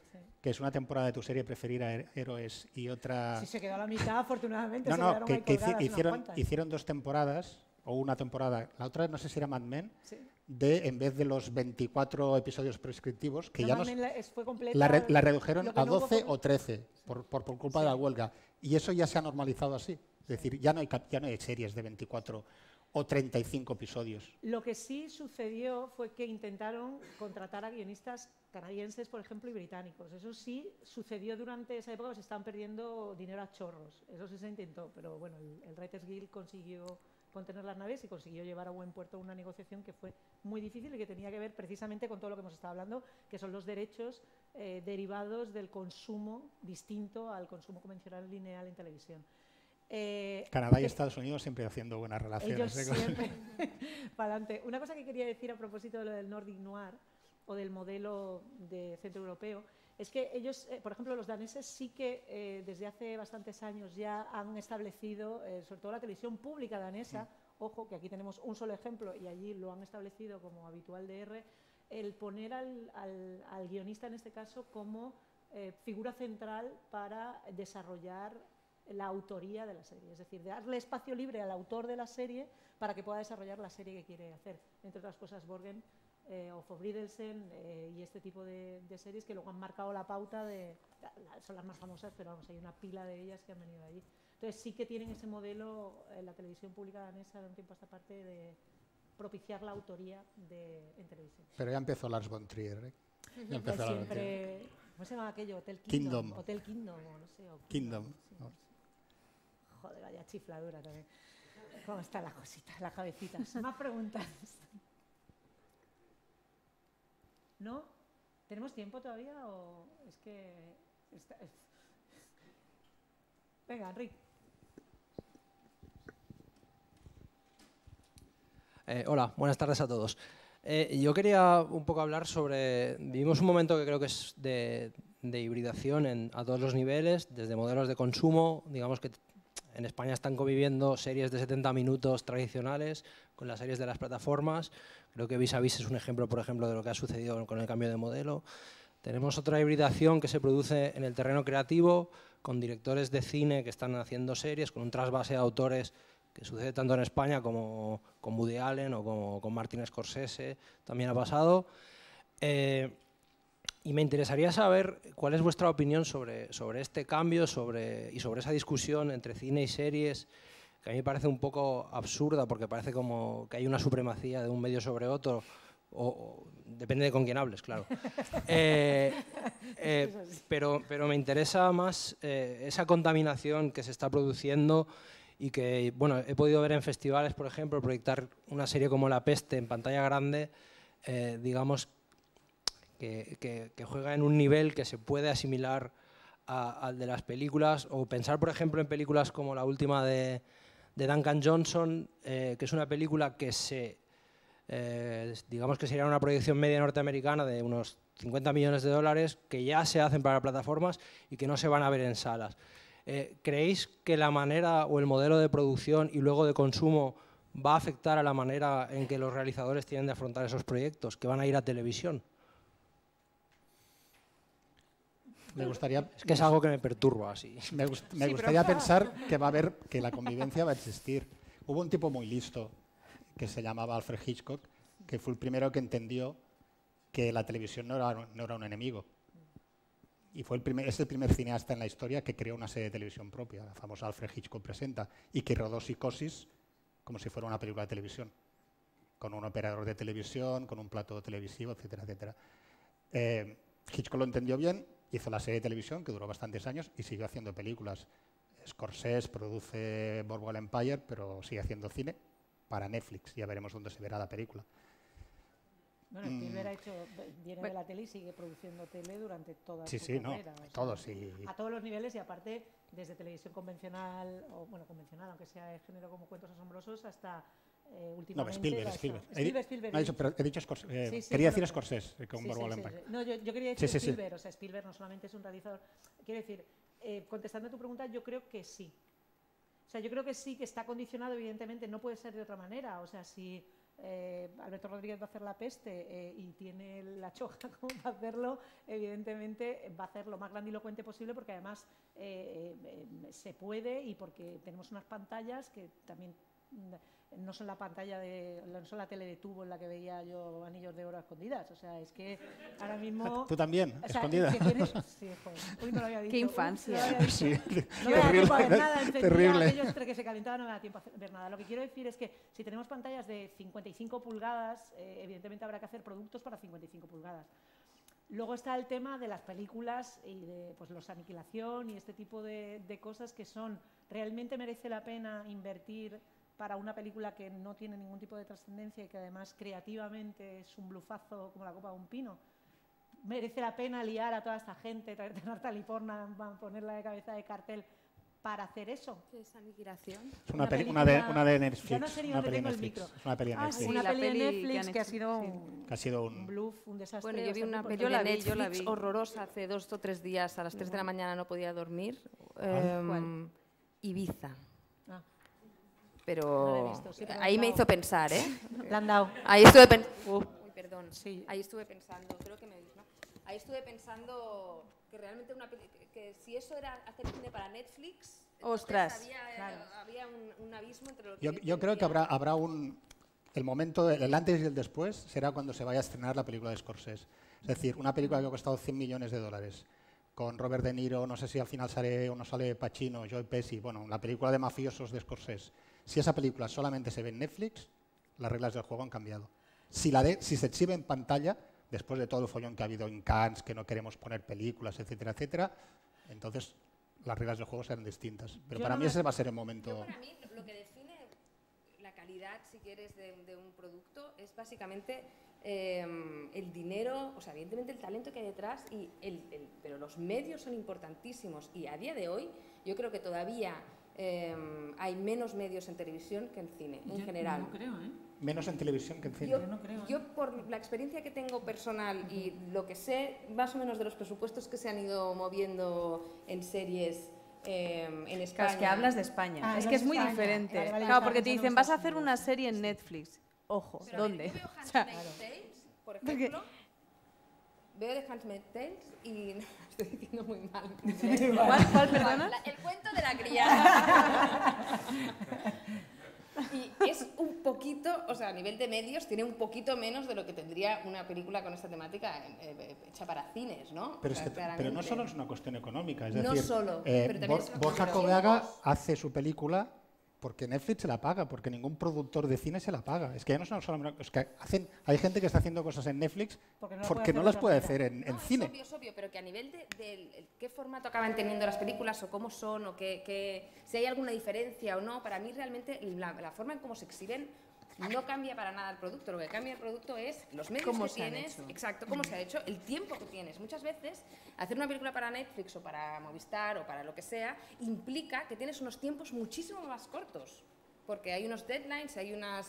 que es una temporada de tu serie preferida, Héroes, y otra... Sí, se quedó a la mitad, afortunadamente. No, que hicieron 2 temporadas, o una temporada. La otra, no sé si era Mad Men, en vez de los 24 episodios prescriptivos, que ya fue completa, la redujeron a 12 o 13 por culpa de la huelga. Y eso ya se ha normalizado así. Es decir, ya no hay series de 24 o 35 episodios. Lo que sí sucedió fue que intentaron contratar a guionistas canadienses, por ejemplo, y británicos. Eso sí sucedió durante esa época, se estaban perdiendo dinero a chorros. Eso sí se intentó, pero bueno, el Writers Guild consiguió contener las naves y consiguió llevar a buen puerto una negociación que fue muy difícil y que tenía que ver precisamente con todo lo que hemos estado hablando, que son los derechos derivados del consumo distinto al consumo convencional lineal en televisión. Canadá y Estados Unidos siempre haciendo buenas relaciones. Ellos siempre para adelante. Una cosa que quería decir a propósito de lo del Nordic Noir o del modelo de centro europeo es que ellos, por ejemplo, los daneses sí que desde hace bastantes años ya han establecido, sobre todo la televisión pública danesa, ojo, que aquí tenemos un solo ejemplo y allí lo han establecido como habitual de R, el poner al guionista en este caso como figura central para desarrollar la autoría de la serie, es decir, darle espacio libre al autor de la serie para que pueda desarrollar la serie que quiere hacer. Entre otras cosas, Borgen o Fabrydelsen y este tipo de series que luego han marcado la pauta son las más famosas, pero vamos, hay una pila de ellas que han venido allí. Entonces sí que tienen ese modelo en la televisión pública danesa de un tiempo a esta parte de propiciar la autoría en televisión. Pero ya empezó Lars von Trier, ¿eh? Ya empezó siempre, ¿cómo se llama aquello? Hotel Kingdom. Hotel Kingdom, o no sé. Kingdom. Sí, no. Joder, vaya chifladura también. ¿Cómo están las cositas, las cabecitas? Más preguntas. ¿No? ¿Tenemos tiempo todavía o es que...? Venga, Enrique. Hola, buenas tardes a todos. Yo quería un poco hablar sobre... Vivimos un momento que creo que es de hibridación a todos los niveles, desde modelos de consumo, digamos que en España están conviviendo series de 70 minutos tradicionales con las series de las plataformas. Creo que Vis a Vis es un ejemplo, por ejemplo, de lo que ha sucedido con el cambio de modelo. Tenemos otra hibridación que se produce en el terreno creativo, con directores de cine que están haciendo series, con un trasvase de autores que sucede tanto en España como con Woody Allen o como con Martin Scorsese, también ha pasado. Y me interesaría saber cuál es vuestra opinión sobre este cambio y sobre esa discusión entre cine y series, que a mí me parece un poco absurda, porque parece como que hay una supremacía de un medio sobre otro, o depende de con quién hables, claro. Pero me interesa más esa contaminación que se está produciendo y que, bueno, he podido ver en festivales, por ejemplo, proyectar una serie como La Peste en pantalla grande, digamos, que juega en un nivel que se puede asimilar al de las películas, o pensar, por ejemplo, en películas como la última de Duncan Johnson, que es una película que digamos que sería una proyección media norteamericana de unos 50 millones de dólares, que ya se hacen para plataformas y que no se van a ver en salas. ¿Creéis que la manera o el modelo de producción y luego de consumo va a afectar a la manera en que los realizadores tienen de afrontar esos proyectos, que van a ir a televisión? Es que es algo que me perturba así. Me gustaría pensar que la convivencia va a existir. Hubo un tipo muy listo que se llamaba Alfred Hitchcock, que fue el primero que entendió que la televisión no era un enemigo, Y es el primer cineasta en la historia que creó una serie de televisión propia, la famosa Alfred Hitchcock Presenta, y que rodó Psicosis como si fuera una película de televisión, con un operador de televisión, con un plato televisivo, etcétera, etcétera. Hitchcock lo entendió bien, hizo la serie de televisión, que duró bastantes años, y siguió haciendo películas. Scorsese produce Boardwalk Empire, pero sigue haciendo cine para Netflix. Ya veremos dónde se verá la película. Bueno, Spielberg viene de la tele y sigue produciendo tele durante toda su carrera. No, todos, sí. A todos los niveles y aparte desde televisión convencional, o bueno, convencional, aunque sea de género como Cuentos Asombrosos, hasta últimamente... No, Spielberg. No, pero he dicho Scorsese. Sí, quería decir Scorsese con Boardwalk Empire. No, yo quería decir Spielberg. O sea, Spielberg no solamente es un realizador. Quiero decir, contestando a tu pregunta, yo creo que sí. O sea, yo creo que sí, que está condicionado, evidentemente, no puede ser de otra manera. O sea, si Alberto Rodríguez va a hacer La Peste y tiene la choja como para hacerlo, evidentemente va a hacer lo más grandilocuente posible, porque además se puede y porque tenemos unas pantallas que también no son la pantalla no son la tele de tubo en la que veía yo Anillos de Oro a escondidas. O sea, es que ahora mismo... ¿Tú también? O sea, ¿Escondida? Sí, joder. Uy, no lo había dicho. Qué infancia. Sí, No me da tiempo a ver nada, terrible. aquello entre que se calentaba no me da tiempo a ver nada. Lo que quiero decir es que si tenemos pantallas de 55 pulgadas, evidentemente habrá que hacer productos para 55 pulgadas. Luego está el tema de las películas y de pues, los aniquilación y este tipo de cosas que son, realmente merece la pena invertir para una película que no tiene ningún tipo de trascendencia y que además creativamente es un blufazo como la copa de un pino. Merece la pena liar a toda esta gente, traerte a Natalie Portman, ponerla de cabeza de cartel para hacer eso. ¿Qué es aniquilación? Es una de Netflix. Ya no sé ni dónde tengo el micro. Es una peli de Netflix. Una peli de Netflix que ha sido un bluff, un desastre. Bueno, yo vi una peli de Netflix horrorosa hace 2 o 3 días, a las 3 de la mañana no podía dormir. Ibiza. No Pero la he visto, sí, pero ahí me hizo pensar, La han dado. Ahí estuve pensando. Uy, perdón. Sí. Ahí estuve pensando, creo que me oís, ¿no? Ahí estuve pensando que realmente que si eso era hacer cine para Netflix, ostras, había un abismo entre lo que yo creo que habrá el momento, el antes y el después será cuando se vaya a estrenar la película de Scorsese. Es decir, una película que ha costado $100 millones, con Robert De Niro, no sé si al final sale o no sale Pacino, Joe Pesci, bueno, la película de mafiosos de Scorsese. Si esa película solamente se ve en Netflix, las reglas del juego han cambiado. Si se exhibe en pantalla, después de todo el follón que ha habido en Cannes, que no queremos poner películas, etcétera, etcétera, entonces las reglas del juego serán distintas. Pero para mí ese va a ser el momento... Para mí lo que define la calidad, si quieres, de un producto es básicamente el dinero, o sea, evidentemente el talento que hay detrás, pero los medios son importantísimos y a día de hoy yo creo que todavía hay menos medios en televisión que en cine, en general. No creo, ¿eh? Menos en televisión que en cine. Yo por la experiencia que tengo personal y lo que sé más o menos de los presupuestos que se han ido moviendo en series en España. Claro, es que hablas de España. Es que es muy diferente. Claro, porque te dicen, vas a hacer una serie en Netflix. Ojo, pero ¿dónde? Yo veo Handmaid's Tales, por ejemplo. Veo de Handmaid's Tales y... No, estoy diciendo muy mal. ¿Cuál, perdona? El cuento de la criada. Y es un poquito, o sea, a nivel de medios, tiene un poquito menos de lo que tendría una película con esta temática hecha para cines, ¿no? Pero, o sea, pero no solo es una cuestión económica, es no decir, solo, pero también es una Borja cuestión de Coveaga tiempos. hace su película porque Netflix se la paga, porque ningún productor de cine se la paga. Es que ya no son solamente... Es que hay gente que está haciendo cosas en Netflix porque no las puede hacer en cine. Es obvio, pero que a nivel de qué formato acaban teniendo las películas o cómo son o si hay alguna diferencia o no, para mí realmente la forma en cómo se exhiben no cambia para nada el producto. Lo que cambia el producto es los medios que tienes, exacto, cómo se ha hecho, el tiempo que tienes. Muchas veces hacer una película para Netflix o para Movistar o para lo que sea implica que tienes unos tiempos muchísimo más cortos, porque hay unos deadlines, hay una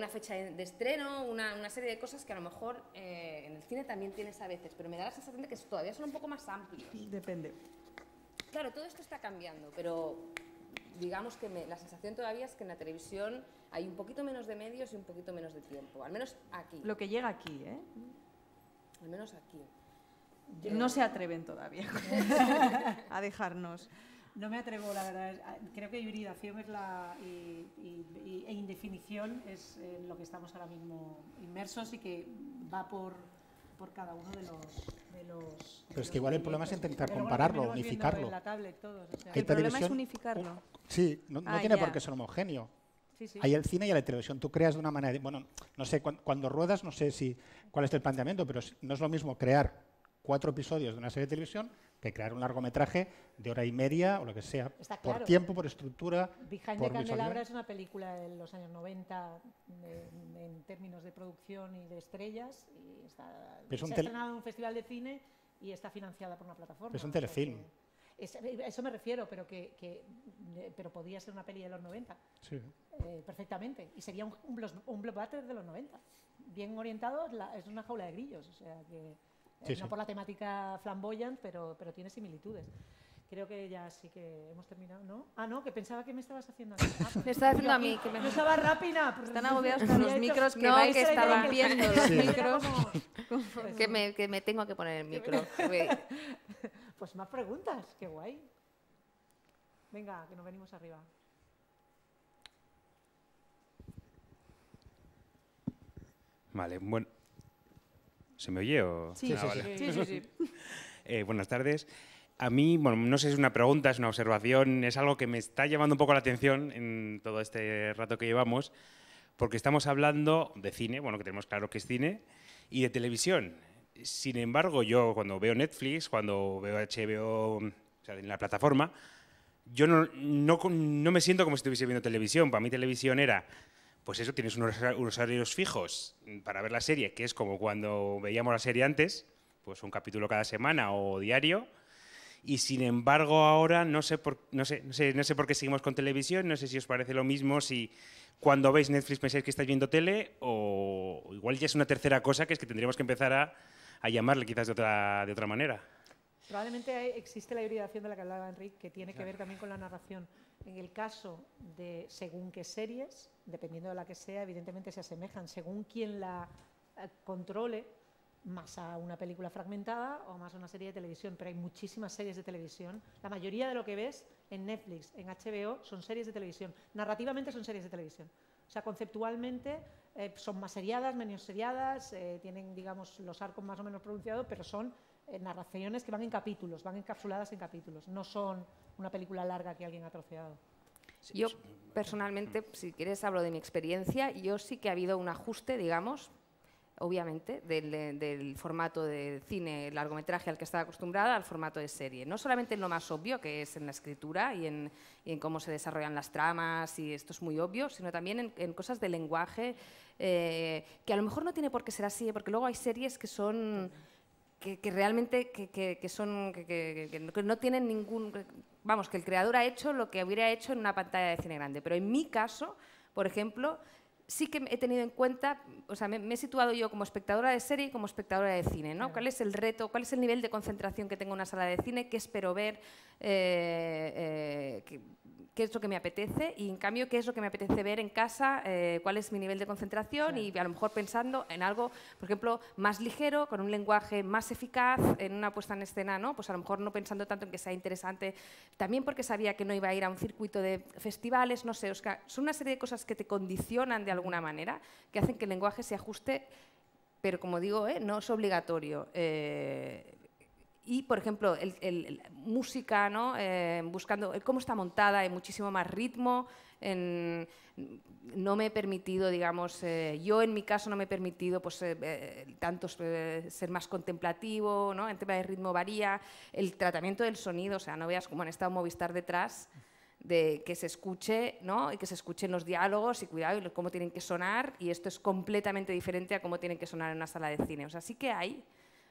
fecha de estreno, una serie de cosas que a lo mejor en el cine también tienes a veces, pero me da la sensación de que todavía son un poco más amplios. Depende. Claro, todo esto está cambiando, pero digamos que la sensación todavía es que en la televisión hay un poquito menos de medios y un poquito menos de tiempo, al menos aquí. Lo que llega aquí, ¿eh? Al menos aquí. No se atreven todavía a dejarnos. No me atrevo, la verdad. Creo que hibridación es e indefinición es en lo que estamos ahora mismo inmersos y que va por cada uno de los Pero es que igual el problema es intentar Pero bueno, compararlo, terminamos viendo unificarlo. en la tablet todos, o sea. Hay El problema es televisión- unificarlo. Sí, no Ah, tiene ya. por qué ser homogéneo. Sí, sí. Hay el cine y la televisión. Tú creas de una manera... Bueno, no sé, cuando ruedas, no sé cuál es el planteamiento, pero no es lo mismo crear 4 episodios de una serie de televisión que crear un largometraje de hora y media o lo que sea. Está Por claro. tiempo, por estructura, Behind por the Candelabra visualidad. es una película de los años 90 en términos de producción y de estrellas. Y Es se un ha tele- estrenado en un festival de cine y está financiada por una plataforma. Es un o sea telefilm. eso me refiero, pero pero podía ser una peli de los 90 Sí. perfectamente. Y sería un blockbuster de los 90. Bien orientado, es una jaula de grillos. O sea que Sí, no sí. por la temática flamboyant, pero tiene similitudes. Creo que ya sí que hemos terminado, ¿no? Ah, no, que pensaba que me estabas haciendo a mí. Ah, pues Me estaba haciendo yo a mí, aquí, que me- yo estaba rápida. Están agobiados con los micros que vais esa era la idea rompiendo que- los Sí. micros. Que me tengo que poner el micro. Pues más preguntas, qué guay. Venga, que nos venimos arriba. Vale, bueno. ¿Se me oye o...? Sí, Ah, vale. sí. Buenas tardes. A mí, bueno, no sé si es una pregunta, es una observación, es algo que me está llamando un poco la atención en todo este rato que llevamos, porque estamos hablando de cine, bueno, que tenemos claro que es cine, y de televisión. Sin embargo, yo cuando veo Netflix, cuando veo HBO, o sea, en la plataforma, yo no me siento como si estuviese viendo televisión. Para mí televisión era, pues eso, tienes unos horarios fijos para ver la serie, que es como cuando veíamos la serie antes, pues un capítulo cada semana o diario. Y sin embargo ahora no sé por qué seguimos con televisión, no sé si os parece lo mismo, si cuando veis Netflix pensáis que estáis viendo tele o igual ya es una tercera cosa que es que tendríamos que empezar a llamarle quizás de otra manera. Probablemente existe la hibridación de la que hablaba Enrique, que tiene que ver también con la narración. En el caso de según qué series, dependiendo de la que sea, evidentemente se asemejan según quien la controle, más a una película fragmentada o más a una serie de televisión, pero hay muchísimas series de televisión. La mayoría de lo que ves en Netflix, en HBO, son series de televisión. Narrativamente son series de televisión. O sea, conceptualmente son más seriadas, menos seriadas, tienen, digamos, los arcos más o menos pronunciados, pero son narraciones que van en capítulos, van encapsuladas en capítulos. No son una película larga que alguien ha troceado. Yo personalmente, si quieres hablo de mi experiencia, yo sí que ha habido un ajuste, digamos, obviamente, del formato de cine, largometraje al que estaba acostumbrada, al formato de serie. No solamente en lo más obvio, que es en la escritura y en cómo se desarrollan las tramas, y esto es muy obvio, sino también en cosas de lenguaje, que a lo mejor no tiene por qué ser así, porque luego hay series que son... Que realmente que no tienen ningún... Vamos, que el creador ha hecho lo que hubiera hecho en una pantalla de cine grande. Pero en mi caso, por ejemplo, sí que he tenido en cuenta, o sea, me he situado yo como espectadora de serie y como espectadora de cine, ¿no? ¿Cuál es el reto, cuál es el nivel de concentración que tengo en una sala de cine? ¿Qué espero ver? ¿Qué es lo que me apetece? Y en cambio, ¿qué es lo que me apetece ver en casa? ¿Cuál es mi nivel de concentración? Y a lo mejor pensando en algo, por ejemplo, más ligero, con un lenguaje más eficaz, en una puesta en escena, ¿no? Pues a lo mejor no pensando tanto en que sea interesante, también porque sabía que no iba a ir a un circuito de festivales, no sé, o sea, son una serie de cosas que te condicionan de alguna manera, que hacen que el lenguaje se ajuste, pero como digo, no es obligatorio. Y, por ejemplo, música, ¿no? Buscando cómo está montada, hay muchísimo más ritmo. No me he permitido, digamos, yo en mi caso no me he permitido pues, tanto ser más contemplativo, ¿no? En tema de ritmo varía, el tratamiento del sonido, o sea, no veas cómo han estado Movistar detrás, de que se escuche, ¿no? Y que se escuchen los diálogos y cuidado y cómo tienen que sonar, y esto es completamente diferente a cómo tienen que sonar en una sala de cine. O sea, sí que hay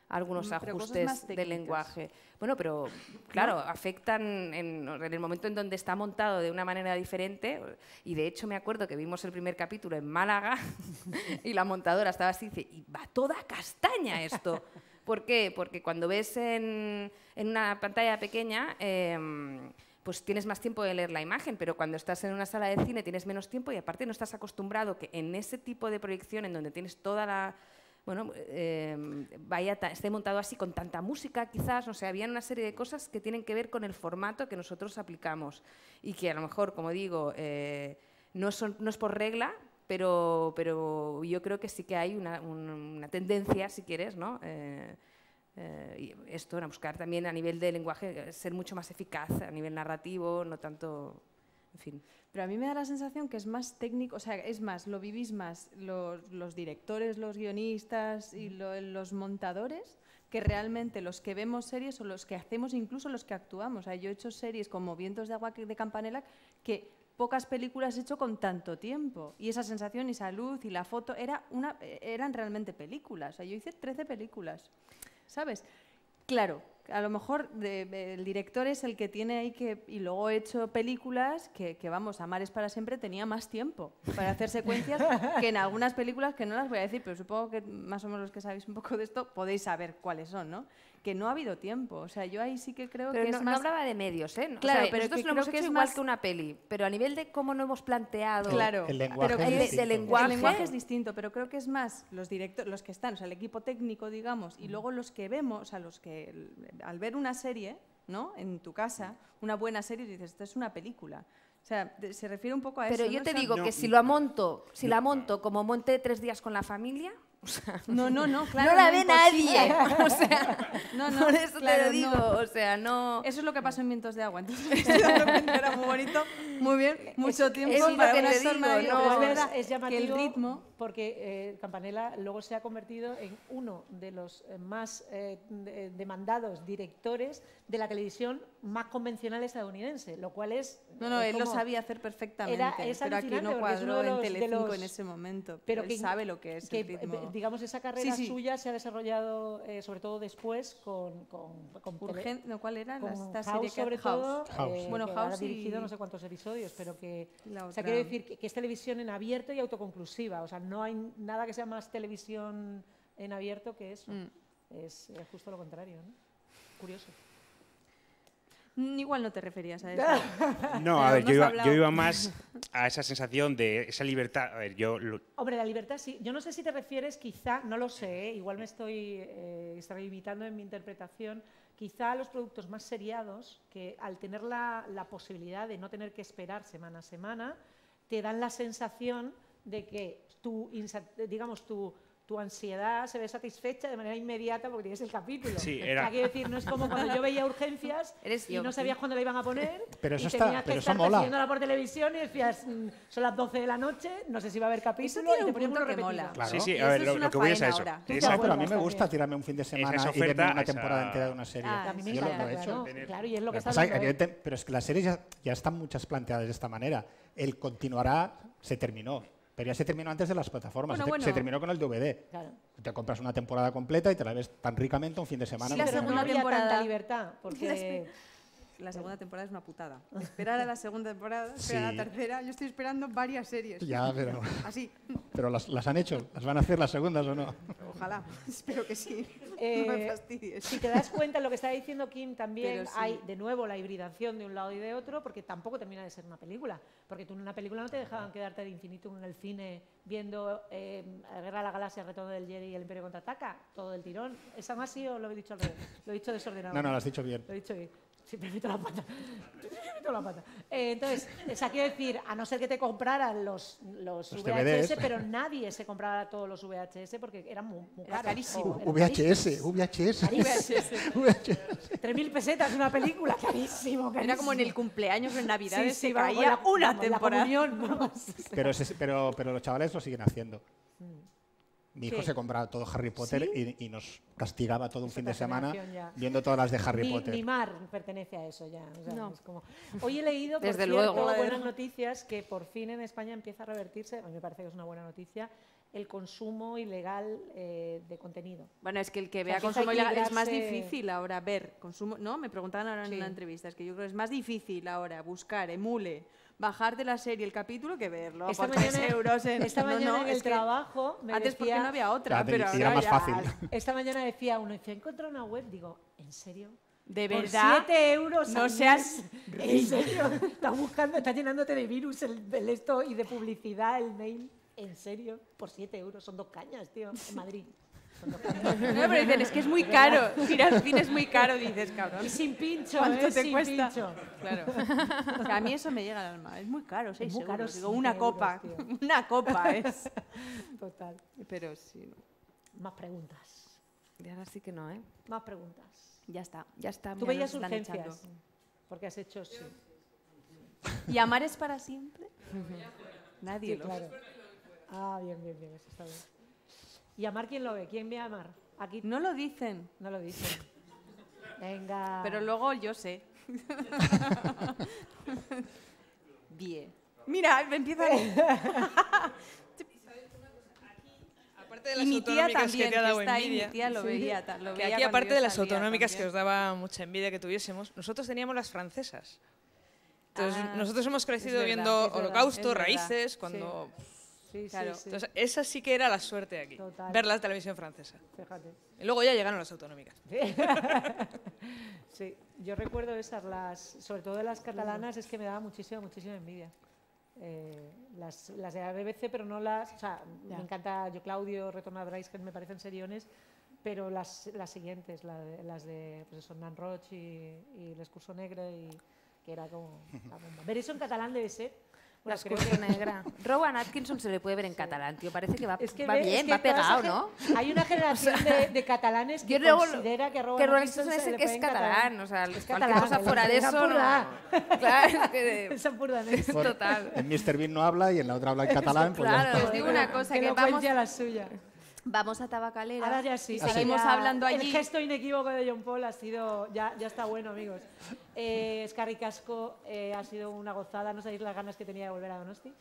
algunos Pero cosas ajustes más de técnicas. lenguaje. Bueno, pero claro, afectan en el momento en donde está montado de una manera diferente, y de hecho me acuerdo que vimos el primer capítulo en Málaga y la montadora estaba así y dice, y va toda castaña esto. ¿Por qué? Porque cuando ves en una pantalla pequeña, pues tienes más tiempo de leer la imagen, pero cuando estás en una sala de cine tienes menos tiempo y aparte no estás acostumbrado que en ese tipo de proyección en donde tienes toda la... Bueno, esté montado así con tanta música, quizás, no sé, había una serie de cosas que tienen que ver con el formato que nosotros aplicamos y que a lo mejor, como digo, no es por regla, pero yo creo que sí que hay una tendencia, si quieres, ¿no? y esto, a buscar también a nivel de lenguaje, ser mucho más eficaz a nivel narrativo, no tanto, en fin. Pero a mí me da la sensación que es más técnico, o sea, es más, lo vivís más los directores, los guionistas y los montadores, que realmente los que vemos series o los que hacemos, incluso los que actuamos. O sea, yo he hecho series como Vientos de Agua de Campanella, que pocas películas he hecho con tanto tiempo. Y esa sensación y esa luz y la foto eran realmente películas. O sea, yo hice 13 películas, ¿sabes? Claro, a lo mejor el director es el que tiene ahí que... Y luego he hecho películas que vamos, Amares para siempre tenía más tiempo para hacer secuencias que en algunas películas que no las voy a decir, pero supongo que más o menos los que sabéis un poco de esto podéis saber cuáles son, ¿no? Que no ha habido tiempo. O sea, yo ahí sí que creo pero que no, es más... no hablaba de medios, ¿eh? Claro, o sea, pero nosotros que lo hemos creo que hecho es igual más... que una peli, pero a nivel de cómo no hemos planteado... Claro, el lenguaje, pero es distinto. de lenguaje... El lenguaje es distinto, pero creo que es más los que están, o sea, el equipo técnico, digamos, y luego los que vemos, o sea, los que al ver una serie, ¿no? En tu casa, una buena serie, dices, esto es una película. O sea, se refiere un poco a eso. Pero yo ¿no? te O sea, digo que si lo monto como monté 3 días con la familia... O sea, no, claro. No la ve imposible. nadie. O sea, no, por eso claro, te lo digo. no. O sea, no... Eso es lo que pasó en Vientos de Agua. Entonces, me estoy dando cuenta, era muy bonito, muy bien, mucho tiempo es lo para que una te actor digo, maravilloso. no, Pero es verdad es llamativo que el ritmo... porque Campanella luego se ha convertido en uno de los más demandados directores de la televisión más convencional estadounidense, lo cual es... No, él lo como- sabía hacer perfectamente, es pero aquí alucinante no porque es uno cuadró de en los- de Telecinco los- en ese momento, pero él que sabe lo que es el ritmo. digamos, esa carrera Sí, sí. suya se ha desarrollado sobre todo después con ¿Cuál era con esta House, serie que sobre todo, House. Bueno, que House ha dirigido y- no sé cuántos episodios, pero que... La O sea, otra- quiero decir que es televisión en abierto y autoconclusiva. O sea, no hay nada que sea más televisión en abierto que eso. Es justo lo contrario, ¿no? Curioso. Igual no te referías a eso. No, a ver, Pero hemos yo hablado- iba más a esa sensación de esa libertad. A ver, Hombre, la libertad sí. Yo no sé si te refieres, quizá, no lo sé, igual me estoy limitando en mi interpretación, quizá a los productos más seriados, que al tener la posibilidad de no tener que esperar semana a semana, te dan la sensación de que digamos, tu ansiedad se ve satisfecha de manera inmediata porque tienes el capítulo. Sí, O sea, quiero decir, no es como cuando yo veía Urgencias Eres y yo, no sabías cuándo la iban a poner Pero eso y está- tenías que pero eso estar mola. persiguiéndola por televisión y decías, son las 12 de la noche, no sé si va a haber capítulo tiene y te un ponían punto uno que repetido. mola. Claro. Sí, sí, Y a ver, eso es una lo que voy es a faena eso. ahora. Tú Esa- te Pero a mí me acuerdas gusta también. tirarme un fin de semana esa y verme oferta, una esa- temporada entera de una serie. Ah, A mí me Yo lo encanta, he hecho. claro, y es lo Lo que que está pasa es hablando. que pero es que las series ya están muchas planteadas de esta manera. El continuará, se terminó. Pero ya se terminó antes de las plataformas. Bueno. Se terminó con el DVD. Claro. Te compras una temporada completa y te la ves tan ricamente un fin de semana. Sí, la como pero una no segunda serie. había temporada- tanta libertad, porque La segunda temporada es una putada. Esperar a la segunda temporada, esperar a Sí. la tercera. Yo estoy esperando varias series. Ya, Así. pero las han hecho. ¿Las van a hacer las segundas o no? Ojalá. Espero que sí. No me fastidies. si te das cuenta, lo que estaba diciendo Kim, también Pero sí. hay de nuevo la hibridación de un lado y de otro, porque tampoco termina de ser una película. Porque tú en una película no te dejaban quedarte de infinito en el cine viendo Guerra de la Galaxia, Retorno del Jedi y el Imperio Contraataca, todo del tirón. ¿Esa más sí o lo he dicho al revés? Lo he dicho desordenado. No, lo has dicho bien. Lo he dicho bien. Siempre meto la pata. Meto la pata. Entonces, o sea, quiero decir, a no ser que te compraran los VHS, DVDs. pero nadie se compraba todos los VHS porque eran muy Era caros. carísimo. Eran VHS. 3.000 pesetas una película, carísimo, Era como en el carísimo. cumpleaños o en Navidades Sí, se vamos, caía la- una vamos, la temporada. comunión, vamos. Pero los chavales lo siguen haciendo. Mi hijo ¿Qué? se compraba todo Harry Potter y nos castigaba todo un Esa fin de semana generación ya. viendo todas las de Harry Mi Potter. Mar pertenece a eso ya. O sea, No. es como... Hoy he leído, por Desde cierto, luego. buenas noticias, que por fin en España empieza a revertirse, a mí me parece que es una buena noticia, el consumo ilegal de contenido. Bueno, es que el que O sea, vea que consumo hay que ilegal es más librarse- difícil ahora ver consumo. No, me preguntaban ahora en Sí. una entrevista, es que yo creo que es más difícil ahora buscar, emule, bajar de la serie el capítulo que verlo Esta por 3 mañana- euros en... Esta mañana en el es que trabajo me antes porque decía- no había otra, Ya, pero y ahora era más ya- fácil. Esta mañana decía uno, dice, he encontrado una web, digo, ¿en serio? De Por verdad, 7 euros no al seas mes. ¿En serio? Estás buscando, estás llenándote de virus el esto y de publicidad el mail. ¿En serio? Por 7 euros, son 2 cañas, tío, en Madrid. Son 2 cañas. No, pero dicen, es que es muy caro. Ir al cine es muy caro, dices, cabrón. Y sin pincho, ¿Cuánto te sin cuesta? pincho. Claro. O sea, a mí eso me llega al alma. Es muy caro, 6 muy caro, euros. Digo, 7 una euros, copa. tío. Una copa es. Total. Pero sí. Más preguntas. Y ahora sí que no, ¿eh? Más preguntas. Ya está, ya está. Tú mira, veías nos están urgencias, echando. porque has hecho sí. ¿Y amar es para siempre? Nadie Sí, lo claro. Ah, bien, bien, bien, eso está bien. ¿Y amar quién lo ve? ¿Quién ve a amar? Aquí No lo dicen, no lo dicen. Venga. pero luego yo sé. Bien. Mira, me empieza a... Aparte de las Y mi tía autonómicas también, que te ha dado está ahí, envidia. mi tía lo veía. Lo Que veía aquí, cuando aparte yo de las salía autonómicas que también. os daba mucha envidia que tuviésemos, nosotros teníamos las francesas. Entonces, Ah, nosotros hemos crecido verdad, viendo es verdad, Holocausto, es verdad. Raíces, cuando... Sí, Claro. sí, sí. Entonces, esa sí que era la suerte aquí, Total. ver la televisión francesa. Fíjate. Y luego ya llegaron las autonómicas. Sí, yo recuerdo esas, sobre todo de las catalanas, es que me daba muchísima envidia. Las de la BBC, pero no las... O sea, Ya. me encanta Yo Claudio, Retorno a Bryce, me parecen seriones, pero las siguientes, las de pues eso, Nan Roig y L'Excursió Negra, que era como la bomba. Ver eso en catalán debe ser... La Bueno, creo excursión que- negra. Rowan Atkinson se le puede ver en catalán, tío. Parece que va, Es que va ve- bien, es que va toda esa pegado, gen- ¿no? Hay una generación de catalanes que Yo luego considera que que Rowan Atkinson es que es catalán, o sea, cualquier catalán, cosa fuera de es eso, no. Empordà. Claro, es que Es empurdanés. total. En Mr. Bean no habla y en la otra habla en catalán. Pues ya Claro, está. os digo una cosa, que que lo vamos, cuente a la suya. Vamos a Tabacalera Ahora ya sí. y ahora seguimos ya hablando allí. El gesto inequívoco de John Paul ha sido, ya está bueno, amigos. Eskerrik asko, ha sido una gozada, no sabéis las ganas que tenía de volver a Donosti,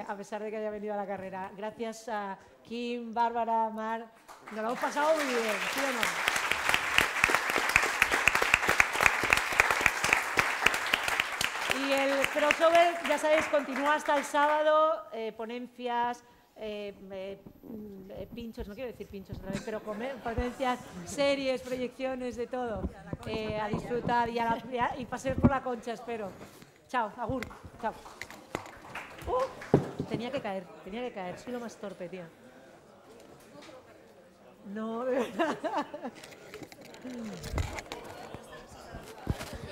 a pesar de que haya venido a la carrera. Gracias a Kim, Bárbara, Mar, nos lo hemos pasado muy bien, ¿sí o no? Y el crossover, ya sabéis, continúa hasta el sábado, ponencias, pinchos, no quiero decir pinchos otra vez, pero ponencias, series, proyecciones, de todo. A disfrutar y paseos por la Concha, espero. Chao, agur, chao. Tenía que caer, soy lo más torpe, tía. No, de verdad.